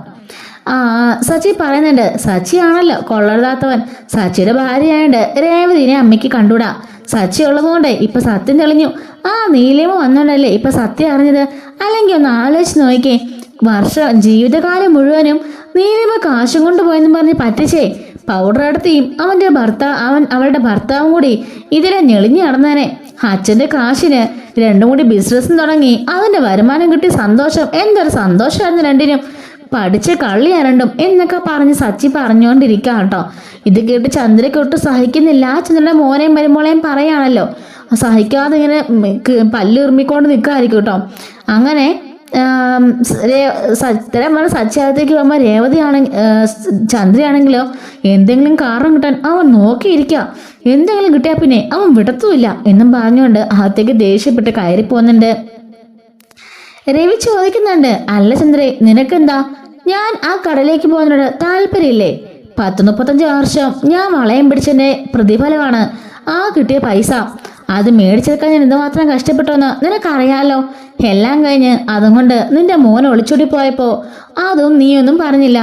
സച്ചി പറയുന്നുണ്ട്, സച്ചിയാണല്ലോ കൊള്ളരുതാത്തവൻ. സച്ചിയുടെ ഭാര്യയായോണ്ട് രേവതിനെ അമ്മയ്ക്ക് കണ്ടൂടാ. സച്ചി ഉള്ളതുകൊണ്ട് ഇപ്പൊ സത്യം തെളിഞ്ഞു. നീലിമ വന്നോണ്ടല്ലേ ഇപ്പൊ സത്യം അറിഞ്ഞത്. അല്ലെങ്കിൽ ഒന്ന് ആലോചിച്ച് നോക്കിക്കേ, ജീവിതകാലം മുഴുവനും നീലിമ കാശും കൊണ്ടുപോയെന്ന് പറഞ്ഞ് പറ്റിച്ചേ പൗഡർ അടുത്തിയും അവളുടെ ഭർത്താവും കൂടി ഇതിലെ ഞെളിഞ്ഞു നടന്നേനെ. അച്ഛന്റെ കാശിന് രണ്ടും കൂടി ബിസിനസ്സും തുടങ്ങി അതിന്റെ വരുമാനം കിട്ടി സന്തോഷം. എന്തൊരു സന്തോഷമായിരുന്നു രണ്ടിനും. പഠിച്ച് കള്ളിയാരണ്ടും എന്നൊക്കെ പറഞ്ഞ് സച്ചി പറഞ്ഞുകൊണ്ടിരിക്കുക കേട്ടോ. ഇത് കേട്ട് ചന്ദ്രയ്ക്ക് ഒട്ടും സഹിക്കുന്നില്ല. ചന്ദ്രന്റെ മോനെയും മരുമോളെയും പറയാണല്ലോ, സഹിക്കാതെ ഇങ്ങനെ പല്ലുറുമ്മിക്കൊണ്ട് നിൽക്കായിരിക്കും കേട്ടോ. അങ്ങനെ സച്ചിയകത്തേക്ക് പോകുമ്പോൾ ചന്ദ്രയാണെങ്കിലോ എന്തെങ്കിലും കാരണം കിട്ടാൻ അവൻ നോക്കിയിരിക്കുക. എന്തെങ്കിലും കിട്ടിയാൽ പിന്നെ അവൻ വിടത്തുമില്ല എന്നും പറഞ്ഞുകൊണ്ട് അകത്തേക്ക് ദേഷ്യപ്പെട്ട് കയറി പോകുന്നുണ്ട്. രവി ചോദിക്കുന്നുണ്ട്, അല്ല ചന്ദ്രേ, നിനക്കെന്താ ഞാൻ ആ കടയിലേക്ക് പോകുന്നതിനോട് താല്പര്യമില്ലേ? 10-35 വർഷം ഞാൻ വളയം പിടിച്ചതിന്റെ പ്രതിഫലമാണ് ആ കിട്ടിയ പൈസ. അത് മേടിച്ചെടുക്കാൻ ഞാൻ എന്തുമാത്രം കഷ്ടപ്പെട്ടോന്ന് നിനക്കറിയാലോ. എല്ലാം കഴിഞ്ഞ് അതും കൊണ്ട് നിന്റെ മോൻ ഒളിച്ചോടി പോയപ്പോ അതും നീയൊന്നും പറഞ്ഞില്ല.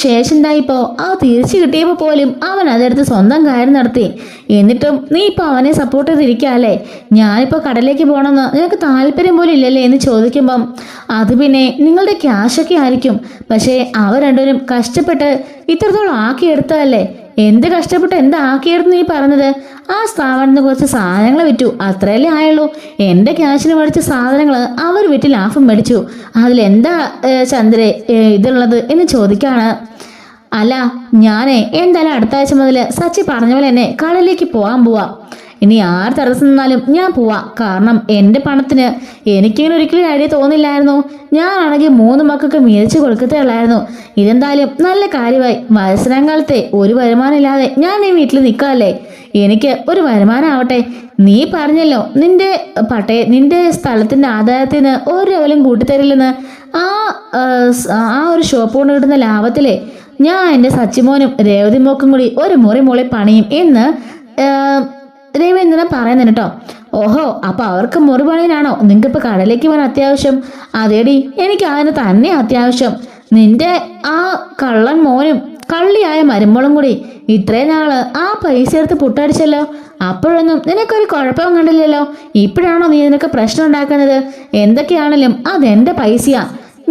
ശേഷം ഉണ്ടായിപ്പോ തിരിച്ചു കിട്ടിയപ്പോ പോലും അവൻ അതെടുത്ത് സ്വന്തം കാര്യം നടത്തി. എന്നിട്ടും നീ ഇപ്പൊ അവനെ സപ്പോർട്ട് ചെയ്തിരിക്കല്ലേ? ഞാനിപ്പോ കടയിലേക്ക് പോകണമെന്ന് നിനക്ക് താല്പര്യം പോലും ഇല്ലല്ലേ എന്ന് ചോദിക്കുമ്പം, അത് പിന്നെ നിങ്ങളുടെ ക്യാഷൊക്കെ ആയിരിക്കും, പക്ഷേ അവർ രണ്ടുപേരും കഷ്ടപ്പെട്ട് ഇത്രത്തോളം ആക്കിയെടുത്തതല്ലേ. എന്ത് കഷ്ടപ്പെട്ട് എന്താക്കിയെടുത്ത് നീ പറഞ്ഞത്? ആ സ്ഥാപനത്തിന് കുറച്ച് സാധനങ്ങൾ വിറ്റു, അത്രയല്ലേ ആയുള്ളൂ. എൻ്റെ ക്യാഷിന് മേടിച്ച സാധനങ്ങൾ അവർ വിറ്റ് ലാഭം മേടിച്ചു. അതിലെന്താ ചന്ദ്രേ ഇതുള്ളത് എന്ന് ചോദിക്കാണ്. അല്ല, ഞാനേ എന്തായാലും അടുത്ത ആഴ്ച മുതൽ സച്ചി പറഞ്ഞ പോലെ തന്നെ കടയിലേക്ക് പോവാം. ഇനി ആര് തടസ്സം നിന്നാലും ഞാൻ പോവാം. കാരണം എൻ്റെ പണത്തിന് എനിക്കിങ്ങനെ ഒരിക്കലും ഐഡിയ തോന്നില്ലായിരുന്നു. ഞാനാണെങ്കിൽ 3 മക്കൾക്ക് മേടിച്ചു കൊടുക്കത്തേ ഉള്ളായിരുന്നു. ഇതെന്തായാലും നല്ല കാര്യമായി. വയസ്സനാങ്കാലത്തെ ഒരു വരുമാനം ഇല്ലാതെ ഞാൻ ഈ വീട്ടിൽ നിൽക്കാമല്ലേ? എനിക്ക് ഒരു വരുമാനം ആവട്ടെ. നീ പറഞ്ഞല്ലോ നിന്റെ സ്ഥലത്തിന്റെ ആദായത്തിൽ നിന്ന് ഒരു ലെവലും കൂട്ടിത്തരില്ലെന്ന്. ആ ഒരു ഷോപ്പ് കൊണ്ട് കിട്ടുന്ന ലാഭത്തിലെ ഞാൻ എൻ്റെ സച്ചിമോനും രേവതി മോക്കും കൂടി ഒരു മുറി പണിയും എന്ന് രവീന്ദ്രൻ പറയുന്നുണ്ട് കേട്ടോ. ഓഹോ, അപ്പൊ അവർക്ക് മുറി പണിയാണോ നിങ്ങൾക്ക് ഇപ്പൊ കടയിലേക്ക് പോകാൻ അത്യാവശ്യം? അതേടി, എനിക്ക് അതിന് തന്നെ അത്യാവശ്യം. നിന്റെ ആ കള്ളൻ മോനും കള്ളിയായ മരുമോളും കൂടി ഇത്രയും നാള് ആ പൈസ എടുത്ത് പുട്ടടിച്ചല്ലോ. അപ്പോഴൊന്നും നിനക്കൊരു കുഴപ്പവും കണ്ടില്ലല്ലോ. ഇപ്പോഴാണോ നീ നിനക്ക് പ്രശ്നം ഉണ്ടാക്കുന്നത്? എന്തൊക്കെയാണെങ്കിലും അതെന്റെ പൈസയാ.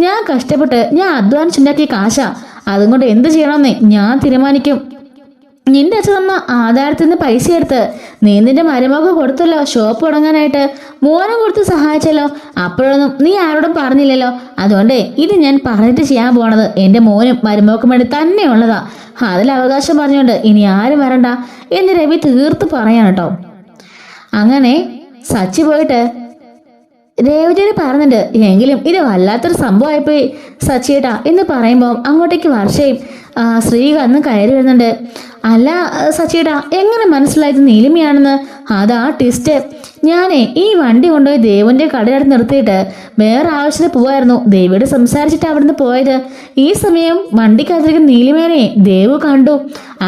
ഞാൻ കഷ്ടപ്പെട്ട് ഞാൻ അധ്വാനിച്ചുണ്ടാക്കിയ കാശാ. അതുകൊണ്ട് എന്ത് ചെയ്യണമെന്ന് ഞാൻ തീരുമാനിക്കും. നിന്റെ അച്ഛൻ തന്ന ആധാരത്തിൽ നിന്ന് പൈസ എടുത്ത് നീ നിന്റെ മരുമക കൊടുത്തല്ലോ ഷോപ്പ് തുടങ്ങാനായിട്ട്. മോനും കൊടുത്ത് സഹായിച്ചല്ലോ. അപ്പോഴൊന്നും നീ ആരോടും പറഞ്ഞില്ലല്ലോ. അതുകൊണ്ട് ഇത് ഞാൻ പറഞ്ഞിട്ട് ചെയ്യാൻ പോണത് എൻ്റെ മോനും മരുമകൾക്കും വേണ്ടി തന്നെയുള്ളതാ. അതിൽ അവകാശം പറഞ്ഞുകൊണ്ട് ഇനി ആരും വരണ്ട എന്ന് രവി തീർത്ത് പറയാണ് കേട്ടോ. അങ്ങനെ സച്ചി പോയിട്ട് രേവതിയോട് പറയുന്നുണ്ട്, എങ്കിലും ഇത് വല്ലാത്തൊരു സംഭവമായിപ്പോയി സച്ചിയേട്ടാ എന്ന് പറയുമ്പോൾ അങ്ങോട്ടേക്ക് വർഷയും ശ്രീകാന്തും കയറി വരുന്നുണ്ട്. അല്ല സച്ചിയേട്ടാ, എങ്ങനെ മനസ്സിലായത് നീലിമയാണെന്ന്? അതാ ട്വിസ്റ്റ്. ഞാനേ ഈ വണ്ടി കൊണ്ടുപോയി ദേവുവിൻ്റെ കടയടുത്ത് നിർത്തിയിട്ട് വേറെ ആവശ്യത്തിന് പോവായിരുന്നു. ദേവിയോട് സംസാരിച്ചിട്ട് അവിടുന്ന് പോയത്. ഈ സമയം വണ്ടിക്കകത്തിരിക്കുന്ന നീലിമേനെ ദേവു കണ്ടു.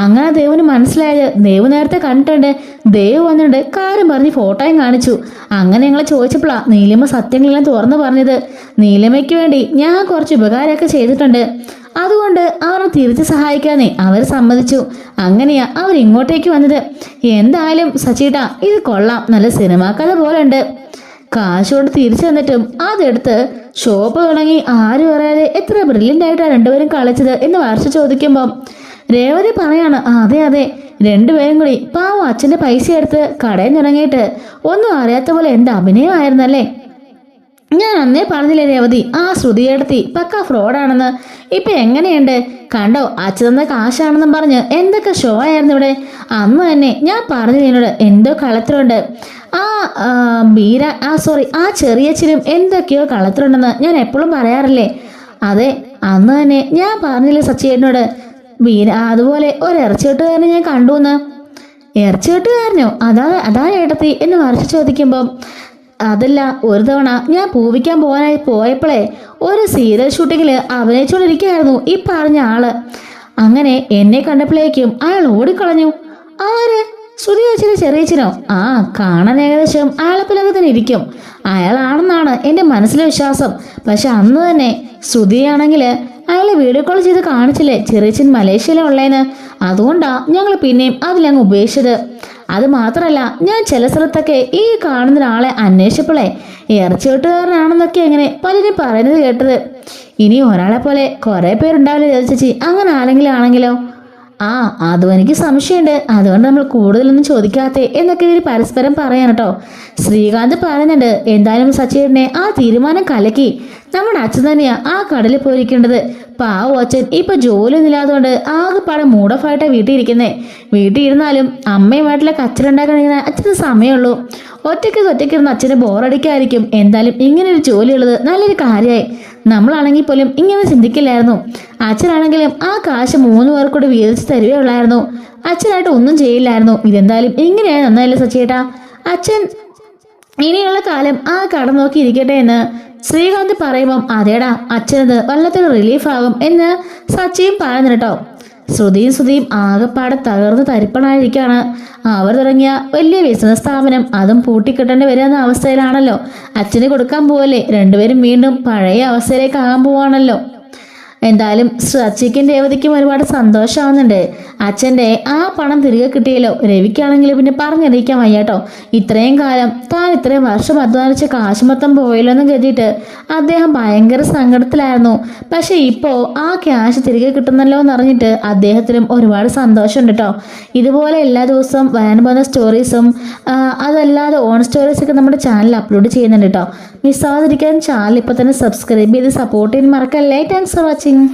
അങ്ങനെ ദേവുവിന് മനസ്സിലായത് ദേവു നേരത്തെ കണ്ടിട്ടുണ്ട്. ദേവു വന്നിട്ട് കാര്യം പറഞ്ഞ് ഫോട്ടോയും കാണിച്ചു. അങ്ങനെ ഞങ്ങൾ ചോദിച്ചപ്പോഴാണ് നീലിമ സത്യങ്ങളെല്ലാം തുറന്നു പറഞ്ഞത്. നീലിമയ്ക്ക് വേണ്ടി ഞാൻ കുറച്ച് ഉപകാരമൊക്കെ ചെയ്തിട്ടുണ്ട്. അതുകൊണ്ട് അവരെ തിരിച്ച് സഹായിക്കാനേ അവർ സമ്മതിച്ചു. അങ്ങനെയാ അവർ ഇങ്ങോട്ടേക്ക് വന്നത്. എന്തായാലും സച്ചീട്ടാ, ഇത് കൊള്ളാം, നല്ല സിനിമാ കഥ പോലെ ഉണ്ട്. കാശോട് തിരിച്ചു വന്നിട്ടും അതെടുത്ത് ഷോപ്പ് തുടങ്ങി ആരും പറയാതെ എത്ര ബ്രില്യൻ്റ് ആയിട്ടാണ് രണ്ടുപേരും കളിച്ചത് എന്ന് വർഷ ചോദിക്കുമ്പം രേവതി പറയാണ്, അതെ രണ്ടുപേരും കൂടി പാവം അച്ഛൻ്റെ പൈസ എടുത്ത് കടയിൽ തുടങ്ങിയിട്ട് ഒന്നും അറിയാത്ത പോലെ എന്ത് അഭിനയമായിരുന്നല്ലേ. ഞാൻ അന്നേ പറഞ്ഞില്ലേ രേവതി, ആ ശ്രുതിയെടുത്തി പക്ക ഫ്രോഡാണെന്ന്. ഇപ്പൊ എങ്ങനെയുണ്ട് കണ്ടോ, അച്ഛൻ തന്ന കാശാണെന്നും പറഞ്ഞ് എന്തൊക്കെ ഷോ ആയിരുന്നു ഇവിടെ. അന്ന് തന്നെ ഞാൻ പറഞ്ഞു എന്നോട് എന്തോ കളത്തിലുണ്ട്. ആ ചെറിയച്ഛനും എന്തൊക്കെയോ കളത്തിലുണ്ടെന്ന് ഞാൻ എപ്പോഴും പറയാറില്ലേ. അതെ, അന്ന് തന്നെ ഞാൻ പറഞ്ഞില്ലേ സച്ചിയേട്ടനോട്, അതുപോലെ ഒരു ഇറച്ചിവെട്ടുകാരനെ ഞാൻ കണ്ടുവന്ന്. ഇറച്ചിവെട്ടുകാരനോ? അതാ ഏട്ടത്തി എന്ന് വർഷ ചോദിക്കുമ്പം, അതല്ല, ഒരു തവണ ഞാൻ പൂവിക്കാൻ പോയപ്പോഴേ ഒരു സീരിയൽ ഷൂട്ടിങ്ങിൽ അഭിനയിച്ചുകൊണ്ടിരിക്കുകയായിരുന്നു ഈ പറഞ്ഞ ആള്. അങ്ങനെ എന്നെ കണ്ടപ്പോഴേക്കും അയാൾ ഓടിക്കളഞ്ഞു. ആര്? ശ്രുതി ചേച്ചിയുടെ ചെറിയച്ചനോ? കാണാൻ ഏകദേശം ആളപ്പിലൊക്കെ തന്നെ ഇരിക്കും. അയാളാണെന്നാണ് എൻ്റെ മനസ്സിലെ വിശ്വാസം. പക്ഷെ അന്ന് തന്നെ ശ്രുതിയാണെങ്കിൽ അയാളെ വീഡിയോ കോൾ ചെയ്ത് കാണിച്ചില്ലേ ചെറിയച്ചൻ മലേഷ്യയിലുള്ളേന്ന്. അതുകൊണ്ടാ ഞങ്ങൾ പിന്നെയും അതിലങ്ങ് ഉപേക്ഷിച്ചത്. അത് മാത്രമല്ല, ഞാൻ ചില സ്ഥലത്തൊക്കെ ഈ കാണുന്ന ഒരാളെ അന്വേഷിച്ചപ്പോഴേ ഇറച്ചിവെട്ടുകാരനാണെന്നൊക്കെ എങ്ങനെ പലരും പറയുന്നത് കേട്ടത്. ഇനി ഒരാളെ പോലെ കുറെ പേരുണ്ടാവില്ല ചേച്ചി, അങ്ങനെ ആണെങ്കിലോ? അതും എനിക്ക് സംശയമുണ്ട്. അതുകൊണ്ട് നമ്മൾ കൂടുതലൊന്നും ചോദിക്കാത്തേ എന്നൊക്കെ ഇവർ പരസ്പരം പറയാൻ കേട്ടോ. ശ്രീകാന്ത് പറയുന്നുണ്ട്, എന്തായാലും സച്ചിനെ ആ തീരുമാനം കലക്കി. നമ്മുടെ അച്ഛൻ തന്നെയാ ആ കടലിൽ പോയിരിക്കേണ്ടത്. പാവം അച്ഛൻ ഇപ്പൊ ജോലിയൊന്നും ഇല്ലാത്തതുകൊണ്ട് ആകെപ്പാടെ മൂഡോഫായിട്ടാണ് വീട്ടിൽ ഇരിക്കുന്നേ. വീട്ടിൽ ഇരുന്നാലും അമ്മയുമായിട്ടുള്ള അച്ഛനുണ്ടാക്കണമെങ്കിൽ അച്ഛന് സമയമുള്ളൂ. ഒറ്റയ്ക്കിരുന്ന് അച്ഛന് ബോറടിക്കായിരിക്കും. എന്തായാലും ഇങ്ങനെ ഒരു ജോലിയുള്ളത് നല്ലൊരു കാര്യമായി. നമ്മളാണെങ്കിൽ പോലും ഇങ്ങനെ ചിന്തിക്കില്ലായിരുന്നു. അച്ഛനാണെങ്കിലും ആ കാശ് 3 പേർക്കൂടെ വീതിച്ച് തരുകയുള്ളായിരുന്നു. അച്ഛനായിട്ട് ഒന്നും ചെയ്യില്ലായിരുന്നു. ഇതെന്തായാലും ഇങ്ങനെയായി നന്നായില്ലേ സച്ചിയേട്ടാ. അച്ഛൻ ഇനിയുള്ള കാലം ആ കട നോക്കി ഇരിക്കട്ടെ എന്ന് ശ്രീകാന്ത് പറയുമ്പം, അതേടാ, അച്ഛനത് വല്ലത്തൊരു റിലീഫാകും എന്ന് സച്ചിയും പറയുന്നു കേട്ടോ. ശ്രുതിയും ആകെപ്പാടെ തകർന്ന് തരിപ്പണായിരിക്കാണ്. അവർ തുടങ്ങിയ വലിയ ബിസിനസ് സ്ഥാപനം അതും പൂട്ടിക്കെട്ടേണ്ടി വരുന്ന അവസ്ഥയിലാണല്ലോ. അച്ഛന് കൊടുക്കാൻ പോവല്ലേ, രണ്ടുപേരും വീണ്ടും പഴയ അവസ്ഥയിലേക്ക് ആകാൻ പോവാണല്ലോ. എന്തായാലും സച്ചിക്കും രേവതിക്കും ഒരുപാട് സന്തോഷമാവുന്നുണ്ട്. അച്ഛൻ്റെ ആ പണം തിരികെ കിട്ടിയല്ലോ. രവിക്കാണെങ്കിൽ പിന്നെ പറഞ്ഞറിയിക്കാൻ വയ്യാട്ടോ. ഇത്രയും കാലം താൻ ഇത്രയും വർഷം അധ്വാനിച്ച് കാശ് മൊത്തം പോയല്ലോ എന്ന് കരുതിയിട്ട് അദ്ദേഹം ഭയങ്കര സങ്കടത്തിലായിരുന്നു. പക്ഷെ ഇപ്പോൾ ആ ക്യാഷ് തിരികെ കിട്ടുന്നല്ലോ എന്നറിഞ്ഞിട്ട് അദ്ദേഹത്തിനും ഒരുപാട് സന്തോഷമുണ്ട് കേട്ടോ. ഇതുപോലെ എല്ലാ ദിവസവും വരാൻ പോകുന്ന സ്റ്റോറീസും അതല്ലാതെ ഓൺ സ്റ്റോറീസൊക്കെ നമ്മുടെ ചാനലിൽ അപ്ലോഡ് ചെയ്യുന്നുണ്ട് കേട്ടോ. മിസ്സാവാതിരിക്കാൻ ചാനൽ ഇപ്പോൾ തന്നെ സബ്സ്ക്രൈബ് ചെയ്ത് സപ്പോർട്ട് ചെയ്യാൻ മറക്കല്ലേ. Thanks for watching.